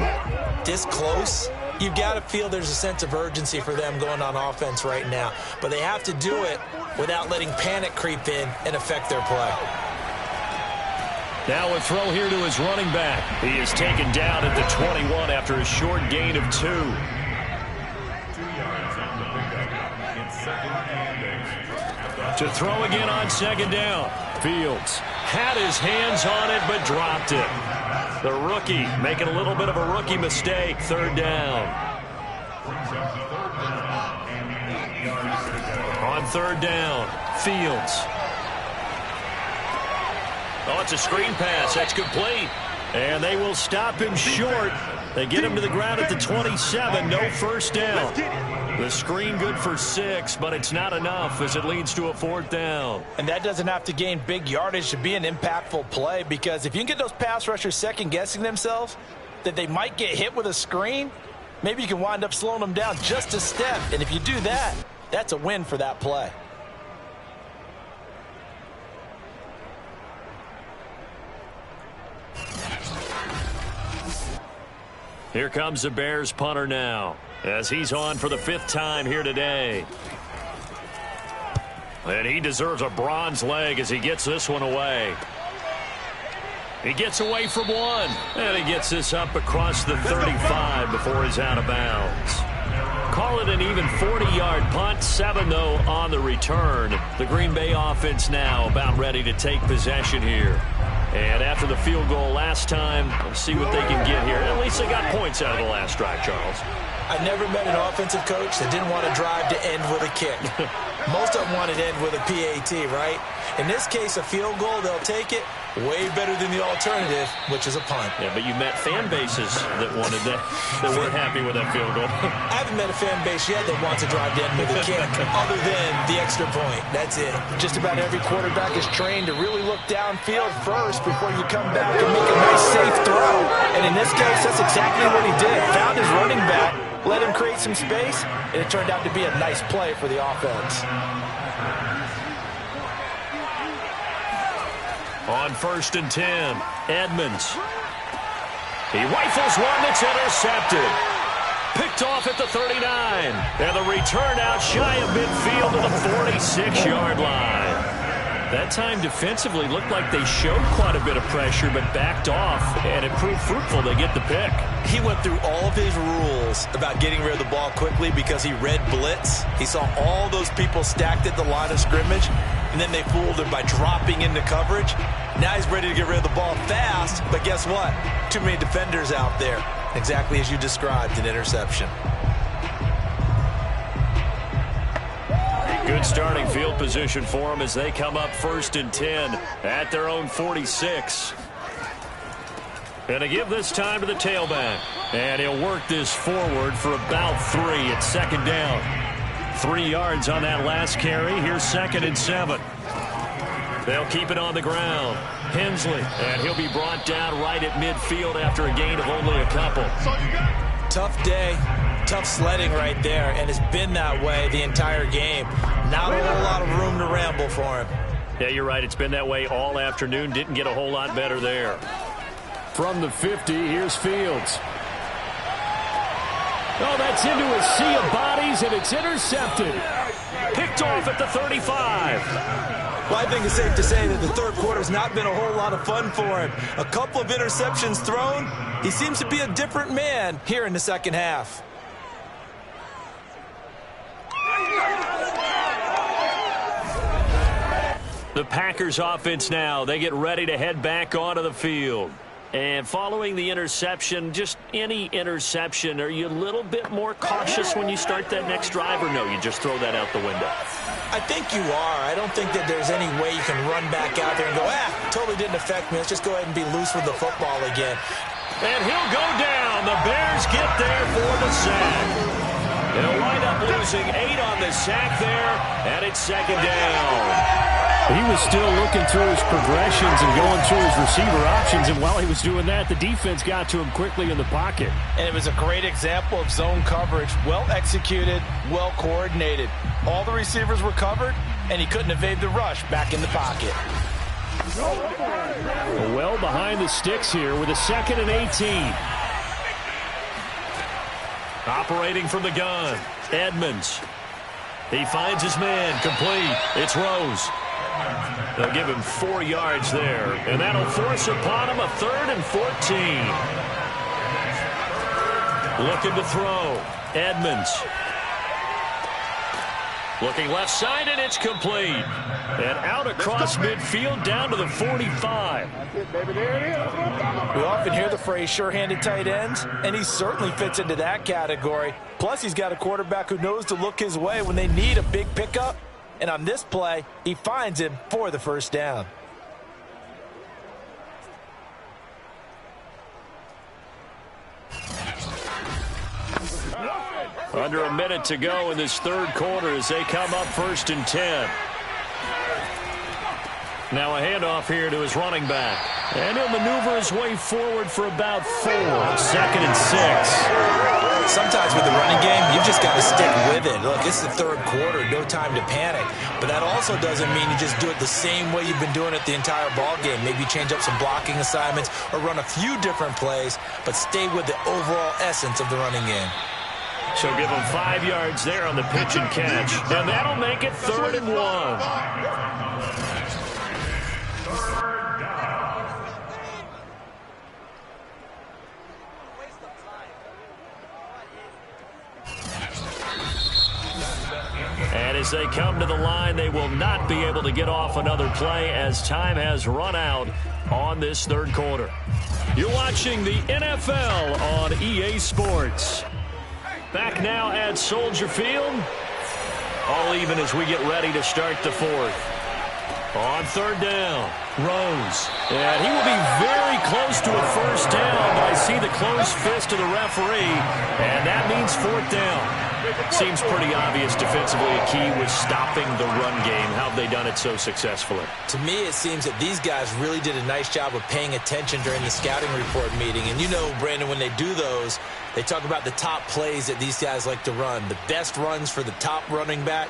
B: this close, you've got to feel there's a sense of urgency for them going on offense right now. But they have to do it without letting panic creep in and affect their play.
A: Now a throw here to his running back. He is taken down at the 21 after a short gain of 2. To throw again on second down. Fields had his hands on it but dropped it. The rookie making a little bit of a rookie mistake. Third down. On third down, Fields. Oh, it's a screen pass. That's complete. And they will stop him short. They get him to the ground at the 27. No first down. The screen good for 6, but it's not enough as it leads to a fourth down.
C: And that doesn't have to gain big yardage to be an impactful play, because if you can get those pass rushers second-guessing themselves that they might get hit with a screen, maybe you can wind up slowing them down just a step. And if you do that, that's a win for that play.
A: Here comes the Bears punter now, as he's on for the 5th time here today. And he deserves a bronze leg as he gets this one away. He gets away from one, and he gets this up across the 35 before he's out of bounds. Call it an even 40-yard punt, 7 though on the return. The Green Bay offense now about ready to take possession here. And after the field goal last time, let's see what they can get here. At least they got points out of the last drive, Charles.
B: I never met an offensive coach that didn't want to drive to end with a kick. Most of them want to end with a PAT, right? In this case, a field goal, they'll take it. Way better than the alternative, which is a punt.
A: Yeah, but you met fan bases that wanted that, that weren't happy with that field goal.
B: I haven't met a fan base yet that wants to drive to end with a kick, other than the extra point. That's it.
C: Just about every quarterback is trained to really look downfield first before you come back and make a nice, safe throw. And in this case, that's exactly what he did. Found his running back, let him create some space, and it turned out to be a nice play for the offense.
A: On 1st and 10, Edmonds. He rifles one that's intercepted. Picked off at the 39. And the return out shy of midfield to the 46-yard line. That time defensively looked like they showed quite a bit of pressure but backed off, and it proved fruitful. They get the pick.
B: He went through all of his rules about getting rid of the ball quickly because he read blitz. He saw all those people stacked at the line of scrimmage, and then they fooled him by dropping into coverage. Now he's ready to get rid of the ball fast, but guess what? Too many defenders out there. Exactly as you described, an interception.
A: Good starting field position for them as they come up 1st and 10 at their own 46. And to give this time to the tailback. And he'll work this forward for about 3 at second down. 3 yards on that last carry. Here's 2nd and 7. They'll keep it on the ground. Hensley, and he'll be brought down right at midfield after a gain of only a couple.
B: Tough day, tough sledding right there, and it's been that way the entire game. Not a whole lot of room to ramble for him.
A: Yeah, you're right. It's been that way all afternoon. Didn't get a whole lot better there. From the 50, here's Fields. Oh, that's into a sea of bodies, and it's intercepted. Picked off at the 35.
B: Well, I think it's safe to say that the third quarter's not been a whole lot of fun for him. A couple of interceptions thrown. He seems to be a different man here in the second half.
A: The Packers offense now. They get ready to head back onto the field. And following the interception, just any interception, are you a little bit more cautious when you start that next drive, or no, you just throw that out the window?
B: I think you are. I don't think that there's any way you can run back out there and go, totally didn't affect me. Let's just go ahead and be loose with the football again.
A: And he'll go down. The Bears get there for the sack. They'll wind up losing 8 on the sack there, and it's second down. He was still looking through his progressions and going through his receiver options, and while he was doing that, the defense got to him quickly in the pocket.
C: And it was a great example of zone coverage. Well executed, well coordinated. All the receivers were covered, and he couldn't evade the rush back in the pocket.
A: Well behind the sticks here with a 2nd and 18. Operating from the gun, Edmonds. He finds his man, complete. It's Rose. They'll give him 4 yards there, and that'll force upon him a 3rd and 14. Looking to throw, Edmonds. Looking left side, and it's complete. And out across midfield down to the 45.
C: We often hear the phrase sure-handed tight ends, and he certainly fits into that category. Plus, he's got a quarterback who knows to look his way when they need a big pickup. And on this play, he finds him for the first down.
A: Under a minute to go in this third quarter as they come up 1st and 10. Now a handoff here to his running back. And he'll maneuver his way forward for about 4. 2nd and 6.
B: Sometimes with the running game, you've just got to stick with it. Look, it's the third quarter, no time to panic. But that also doesn't mean you just do it the same way you've been doing it the entire ball game. Maybe change up some blocking assignments or run a few different plays, but stay with the overall essence of the running game.
A: So give him 5 yards there on the pitch and catch. And that'll make it 3rd and 1. And as they come to the line, they will not be able to get off another play as time has run out on this third quarter. You're watching the NFL on EA Sports. Back now at Soldier Field. All even as we get ready to start the fourth. On 3rd down, Rose. And he will be very close to a first down, but I see the closed fist of the referee, and that means 4th down. Seems pretty obvious defensively a key was stopping the run game. How have they done it so successfully?
B: To me, it seems that these guys really did a nice job of paying attention during the scouting report meeting. And you know, Brandon, when they do those, they talk about the top plays that these guys like to run. The best runs for the top running back,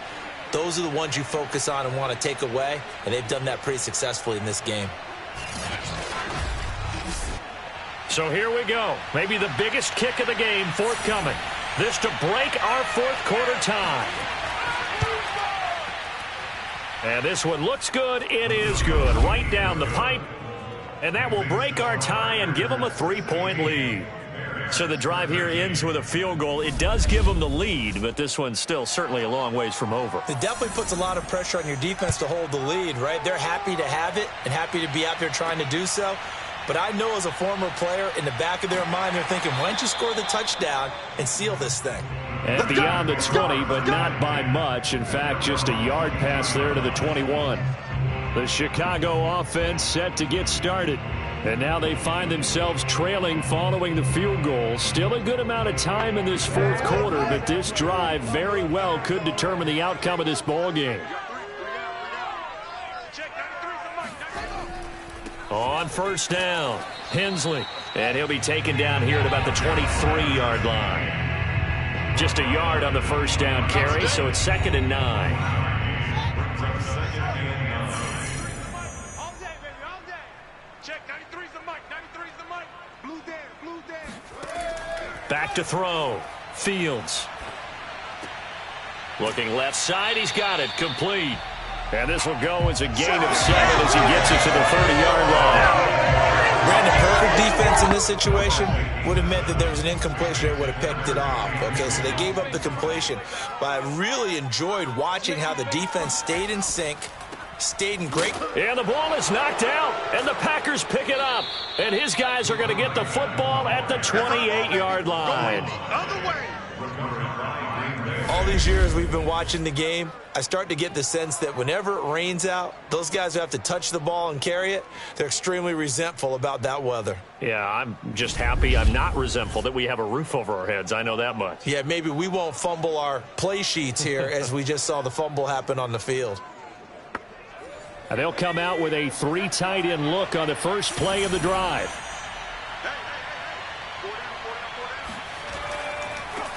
B: those are the ones you focus on and want to take away. And they've done that pretty successfully in this game.
A: So here we go. Maybe the biggest kick of the game forthcoming. This to break our fourth quarter tie. And this one looks good. It is good. Right down the pipe. And that will break our tie and give them a 3-point lead. So the drive here ends with a field goal. It does give them the lead, but this one's still certainly a long ways from over.
B: It definitely puts a lot of pressure on your defense to hold the lead, right? They're happy to have it and happy to be out there trying to do so. But I know as a former player, in the back of their mind, they're thinking, why don't you score the touchdown and seal this thing?
A: And beyond the 20, but not by much. In fact, just a yard pass there to the 21. The Chicago offense set to get started. And now they find themselves trailing following the field goal. Still a good amount of time in this fourth quarter, but this drive very well could determine the outcome of this ball game. On first down, Hensley. And he'll be taken down here at about the 23-yard line. Just a yard on the first down carry, so it's 2nd and 9. Back to throw. Fields. Looking left side. He's got it. Complete. And this will go as a gain of 7 as he gets it to the 30-yard line.
B: Ran a perfect defense in this situation. Would have meant that there was an incompletion. They would have picked it off. Okay, so they gave up the completion. But I really enjoyed watching how the defense stayed in sync, stayed in great.
A: And the ball is knocked out, and the Packers pick it up. And his guys are going to get the football at the 28-yard line.
B: All these years we've been watching the game, I start to get the sense that whenever it rains out, those guys who have to touch the ball and carry it, they're extremely resentful about that weather.
A: Yeah, I'm just happy I'm not resentful that we have a roof over our heads. I know that much.
B: Yeah, maybe we won't fumble our play sheets here as we just saw the fumble happen on the field.
A: And they'll come out with a 3 tight end look on the first play of the drive.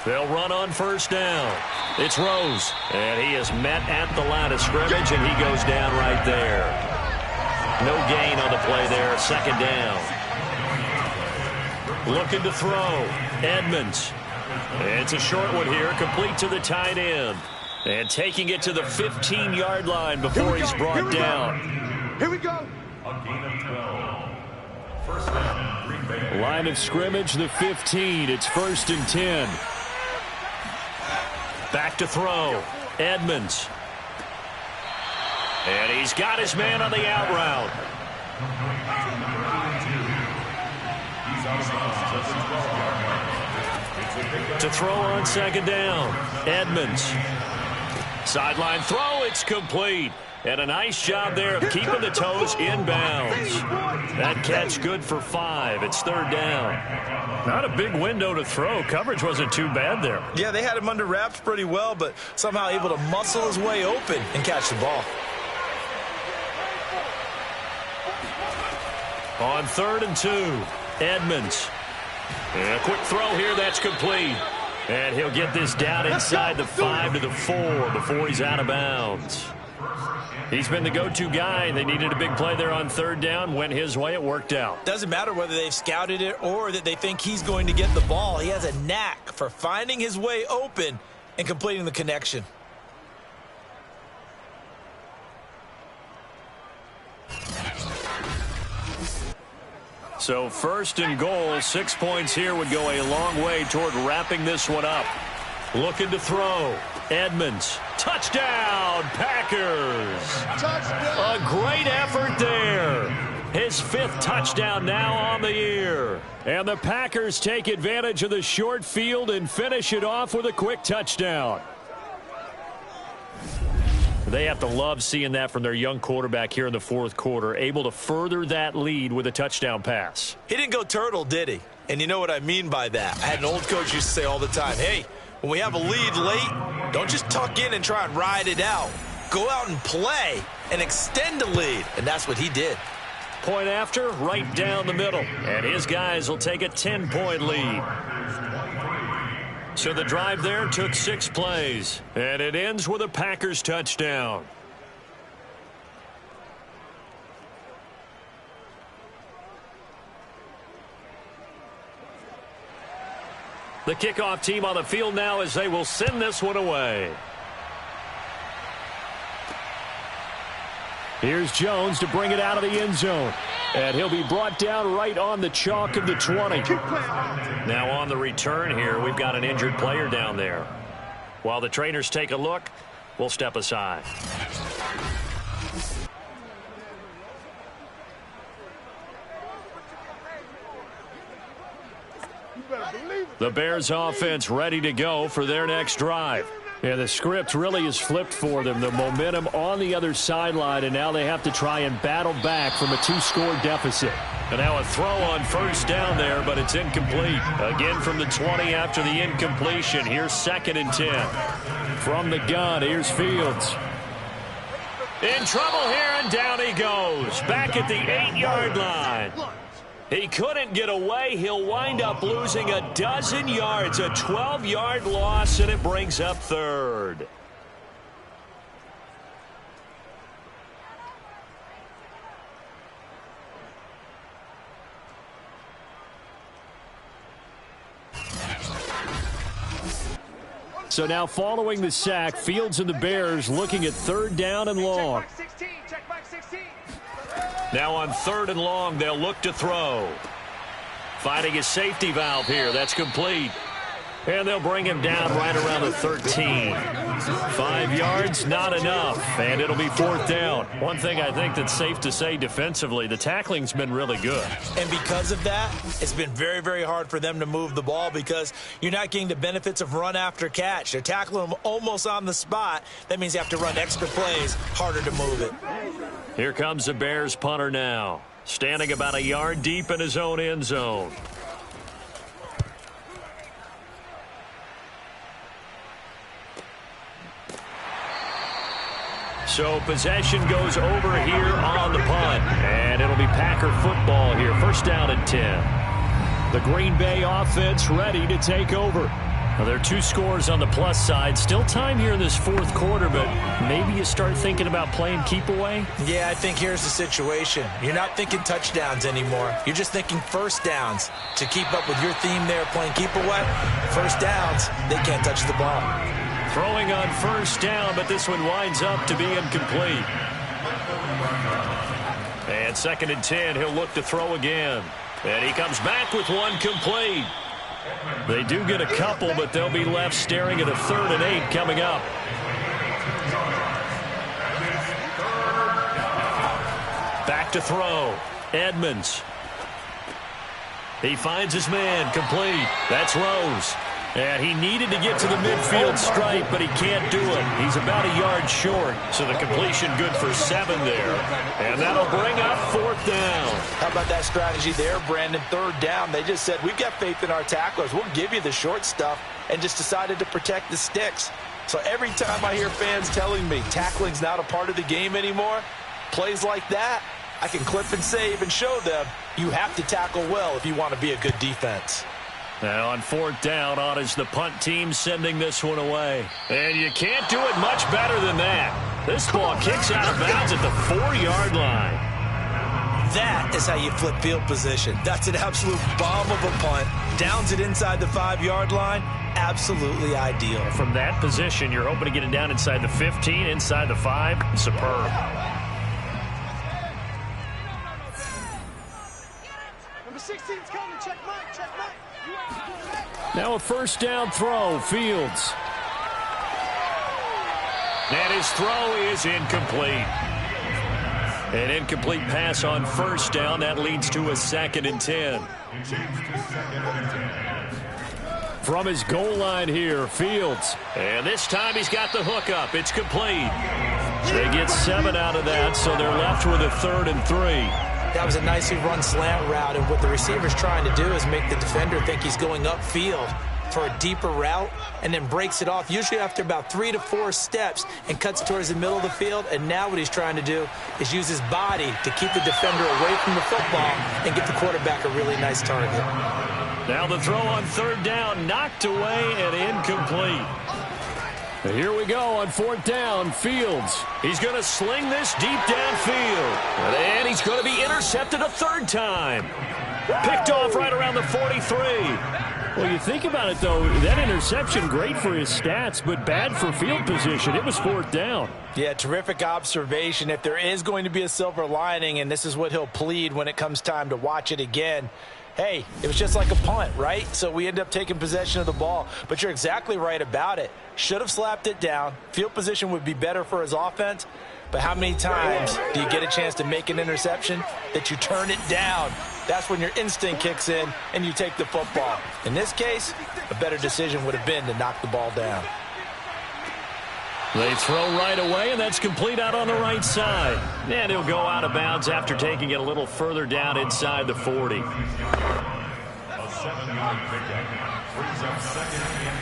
A: They'll run on first down. It's Rose, and he is met at the line of scrimmage, and he goes down right there. No gain on the play there, 2nd down. Looking to throw, Edmonds. It's a short one here, complete to the tight end. And taking it to the 15-yard line before he's brought down.
D: Here we go.
E: A gain of 12. First down, Green Bay.
A: Line of scrimmage, the 15. It's 1st and 10. Back to throw, Edmonds. And he's got his man on the out route. To throw on 2nd down, Edmonds. Sideline throw, it's complete. And a nice job there of keeping the toes inbounds. That catch good for 5. It's 3rd down. Not a big window to throw. Coverage wasn't too bad there.
B: Yeah, they had him under wraps pretty well, but somehow able to muscle his way open and catch the ball.
A: On 3rd and 2, Edmonds. And a quick throw here, that's complete. And he'll get this down inside the 5 to the 4 before he's out of bounds. He's been the go-to guy. They needed a big play there on 3rd down. Went his way. It worked out.
B: Doesn't matter whether they've scouted it or that they think he's going to get the ball. He has a knack for finding his way open and completing the connection.
A: So 1st and goal, 6 points here would go a long way toward wrapping this one up. Looking to throw. Edmonds. Touchdown, Packers. Touchdown. A great effort there. His 5th touchdown now on the year. And the Packers take advantage of the short field and finish it off with a quick touchdown. They have to love seeing that from their young quarterback here in the 4th quarter, able to further that lead with a touchdown pass.
B: He didn't go turtle, did he? And you know what I mean by that. I had an old coach used to say all the time, hey, when we have a lead late, don't just tuck in and try and ride it out. Go out and play and extend the lead. And that's what he did.
A: Point after, right down the middle. And his guys will take a 10-point lead. So the drive there took 6 plays. And it ends with a Packers touchdown. The kickoff team on the field now as they will send this one away. Here's Jones to bring it out of the end zone. And he'll be brought down right on the chalk of the 20. Now on the return here, we've got an injured player down there. While the trainers take a look, we'll step aside. The Bears offense ready to go for their next drive. Yeah, the script really is flipped for them. The momentum on the other sideline, and now they have to try and battle back from a 2-score deficit. And now a throw on first down there, but it's incomplete. Again from the 20 after the incompletion. Here's 2nd and 10. From the gun, here's Fields. In trouble here, and down he goes. Back at the 8-yard line. He couldn't get away. He'll wind up losing a dozen yards, a 12-yard loss, and it brings up 3rd. So now following the sack, Fields and the Bears looking at 3rd down and long. Now on 3rd and long, they'll look to throw. Finding his safety valve here. That's complete. And they'll bring him down right around the 13. 5 yards, not enough. And it'll be 4th down. One thing I think that's safe to say defensively, the tackling's been really good.
B: And because of that, it's been very, very hard for them to move the ball because you're not getting the benefits of run after catch. They're tackling them almost on the spot. That means you have to run extra plays, harder to move it.
A: Here comes the Bears punter now. Standing about a yard deep in his own end zone. So possession goes over here on the punt. And it'll be Packer football here. 1st down and 10. The Green Bay offense ready to take over. Well, there are 2 scores on the plus side. Still time here in this 4th quarter, but maybe you start thinking about playing keep away?
B: Yeah, I think here's the situation. You're not thinking touchdowns anymore. You're just thinking 1st downs. To keep up with your theme there, playing keep away, 1st downs, they can't touch the ball.
A: Throwing on 1st down, but this one winds up to be incomplete. And 2nd and 10, he'll look to throw again. And he comes back with one complete. They do get a couple, but they'll be left staring at a 3rd and 8 coming up. Back to throw. Edmonds. He finds his man, complete. That's Rose. And he needed to get to the midfield stripe, but he can't do it. He's about a yard short, so the completion good for 7 there. And that'll bring up 4th down.
C: How about that strategy there, Brandon? 3rd down. They just said, we've got faith in our tacklers. We'll give you the short stuff, and just decided to protect the sticks. So every time I hear fans telling me tackling's not a part of the game anymore, plays like that, I can clip and save and show them you have to tackle well if you want to be a good defense.
A: Now on 4th down, on is the punt team sending this one away. And you can't do it much better than that. This ball kicks out of bounds at the 4-yard line.
B: That is how you flip field position. That's an absolute bomb of a punt. Downs it inside the 5-yard line. Absolutely ideal.
A: From that position, you're hoping to get it down inside the 15, inside the 5. Superb.
D: Number 16's coming. Check Mike. Check Mike.
A: Now a 1st down throw. Fields. And his throw is incomplete. An incomplete pass on 1st down. That leads to a 2nd and 10. From his goal line here, Fields. And this time he's got the hook up. It's complete. They get 7 out of that, so they're left with a 3rd and 3.
B: That was a nicely run slant route, and what the receiver's trying to do is make the defender think he's going upfield for a deeper route and then breaks it off, usually after about 3 to 4 steps, and cuts towards the middle of the field. And now what he's trying to do is use his body to keep the defender away from the football and give the quarterback a really nice target.
A: Now the throw on 3rd down, knocked away and incomplete. Here we go on 4th down. Fields. He's going to sling this deep downfield. And he's going to be intercepted a 3rd time. Picked off right around the 43. Well, you think about it, though, that interception, great for his stats, but bad for field position. It was 4th down.
C: Yeah, terrific observation. If there is going to be a silver lining, and this is what he'll plead when it comes time to watch it again, hey, it was just like a punt, right? So we end up taking possession of the ball. But you're exactly right about it. Should have slapped it down. Field position would be better for his offense. But how many times do you get a chance to make an interception that you turn it down? That's when your instinct kicks in and you take the football. In this case, a better decision would have been to knock the ball down.
A: They throw right away, and that's complete out on the right side. And he'll go out of bounds after taking it a little further down inside the 40.
E: A 7-yard pickup brings up 2nd and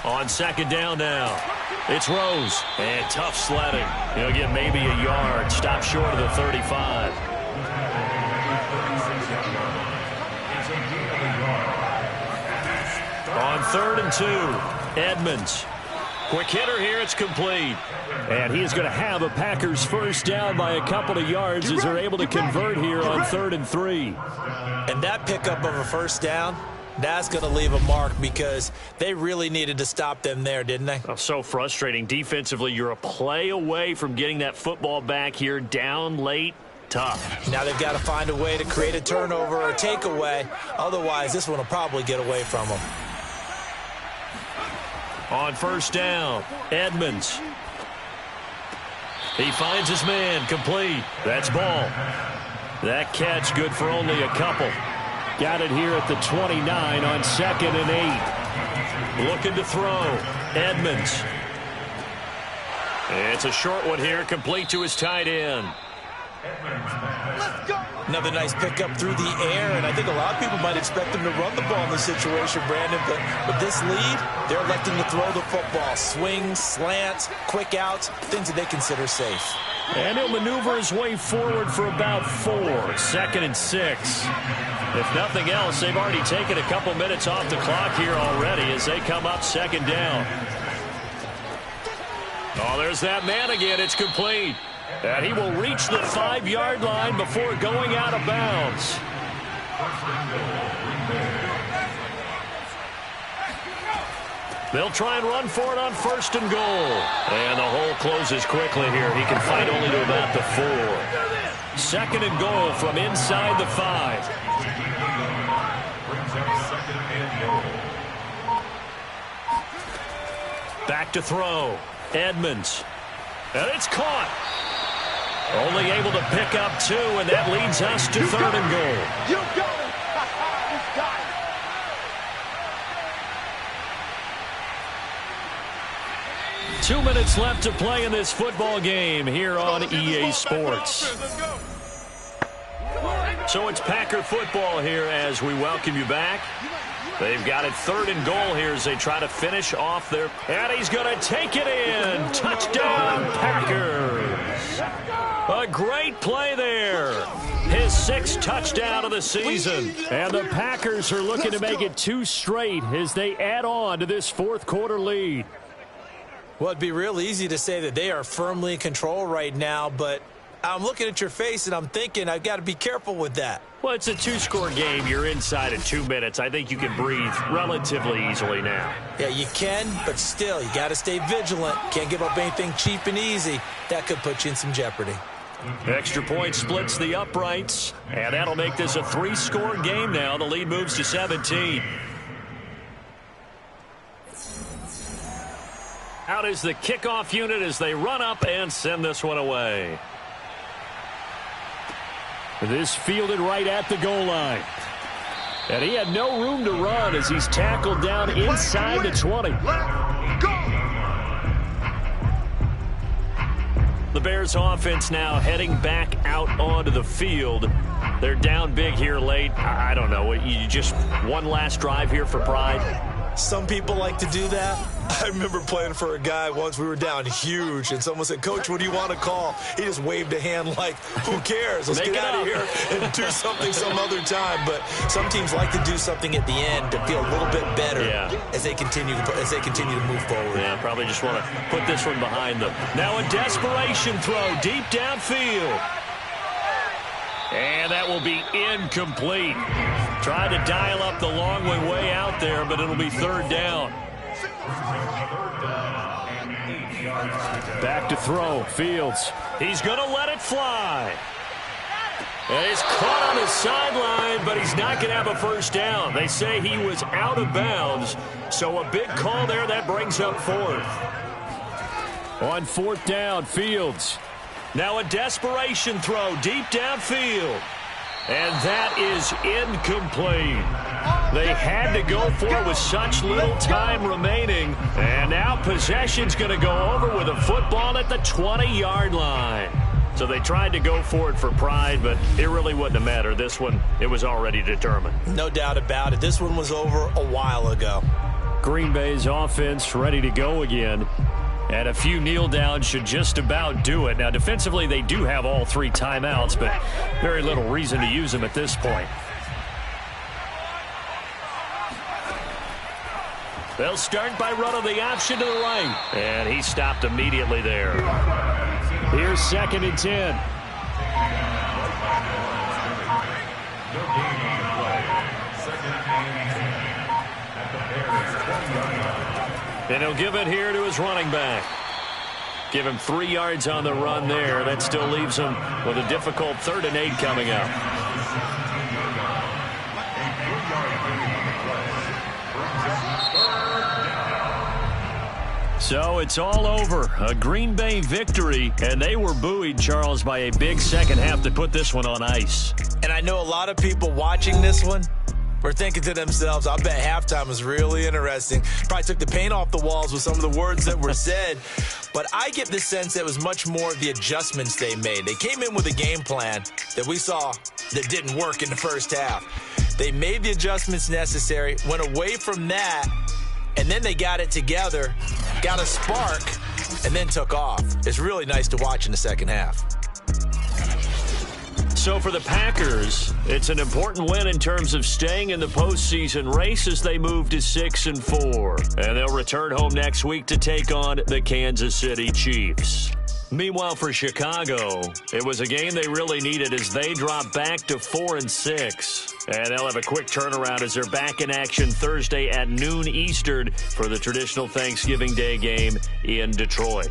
E: 3.
A: On 2nd down now, it's Rose. And tough sledding. He'll get maybe a yard. Stop short of the 35. On 3rd and 2, Edmonds. Quick hitter here, it's complete. And he is going to have a Packers first down by a couple of yards as they're able to convert here on 3rd and 3.
B: And that pickup of a first down, that's going to leave a mark because they really needed to stop them there, didn't they?
A: Oh, so frustrating. Defensively, you're a play away from getting that football back here down late. Tough.
B: Now they've got to find a way to create a turnover or takeaway. Otherwise, this one will probably get away from them.
A: On 1st down, Edmonds. He finds his man, complete. That's ball. That catch good for only a couple. Got it here at the 29 on 2nd and 8. Looking to throw. Edmonds. It's a short one here, complete to his tight end.
D: Let's go.
B: Another nice pickup through the air, and I think a lot of people might expect them to run the ball in this situation, Brandon, but with this lead, they're electing to throw the football. Swings, slants, quick outs, things that they consider safe.
A: And he'll maneuver his way forward for about 4. 2nd and 6. If nothing else, they've already taken a couple minutes off the clock here already as they come up 2nd down. Oh, there's that man again. It's complete. And he will reach the 5-yard line before going out of bounds. They'll try and run for it on 1st and goal. And the hole closes quickly here. He can fight only to about the 4. 2nd and goal from inside the 5. Back to throw. Edmonds. And it's caught. Only able to pick up 2, and that leads us to 3rd and goal.
D: You got it. You got it.
A: 2 minutes left to play in this football game here on EA Sports. So it's Packer football here as we welcome you back. They've got it 3rd and goal here as they try to finish off their... And he's going to take it in. Touchdown, Packers. A great play there. His 6th touchdown of the season. And the Packers are looking to make it 2 straight as they add on to this 4th quarter lead.
B: Well, it'd be real easy to say that they are firmly in control right now, but I'm looking at your face and I'm thinking I've got to be careful with that.
A: Well, it's a 2-score game. You're inside in 2 minutes. I think you can breathe relatively easily now.
B: Yeah, you can, but still, you got to stay vigilant. Can't give up anything cheap and easy. That could put you in some jeopardy.
A: Extra point splits the uprights, and that'll make this a 3-score game now. The lead moves to 17. Out is the kickoff unit as they run up and send this one away. This fielded right at the goal line. And he had no room to run as he's tackled down inside the 20. The Bears offense now heading back out onto the field. They're down big here late. I don't know. You just one last drive here for pride?
B: Some people like to do that. I remember playing for a guy once. We were down huge, and someone said, "Coach, what do you want to call?" He just waved a hand like, who cares? Let's get out of here and do something some other time. But some teams like to do something at the end to feel a little bit better as they continue to move forward.
A: Yeah, probably just want to put this one behind them. Now a desperation throw deep downfield. And that will be incomplete. Tried to dial up the long way out there, but it'll be 3rd down. Back to throw. Fields. He's going to let it fly. And he's caught on his sideline, but he's not going to have a first down. They say he was out of bounds, so a big call there. That brings up 4th. On 4th down, Fields. Now a desperation throw deep downfield. And that is incomplete. They had to go for it with such little time remaining. And now possession's going to go over with a football at the 20-yard line. So they tried to go for it for pride, but it really wouldn't have mattered. This one, it was already determined.
B: No doubt about it. This one was over a while ago.
A: Green Bay's offense ready to go again. And a few kneel downs should just about do it. Now, defensively, they do have all 3 timeouts, but very little reason to use them at this point. They'll start by running the option to the right. And he stopped immediately there. Here's 2nd and 10. And he'll give it here to his running back. Give him 3 yards on the run there. That still leaves him with a difficult 3rd and 8 coming up. So it's all over. A Green Bay victory, and they were buoyed, Charles, by a big second half to put this one on ice.
B: And I know a lot of people watching this one were thinking to themselves, I bet halftime was really interesting. Probably took the paint off the walls with some of the words that were said. But I get the sense that it was much more of the adjustments they made. They came in with a game plan that we saw that didn't work in the first half. They made the adjustments necessary, went away from that, and then they got it together, got a spark, and then took off. It's really nice to watch in the second half.
A: So for the Packers, it's an important win in terms of staying in the postseason race as they move to 6-4. And they'll return home next week to take on the Kansas City Chiefs. Meanwhile, for Chicago, it was a game they really needed as they drop back to 4-6. And they'll have a quick turnaround as they're back in action Thursday at noon Eastern for the traditional Thanksgiving Day game in Detroit.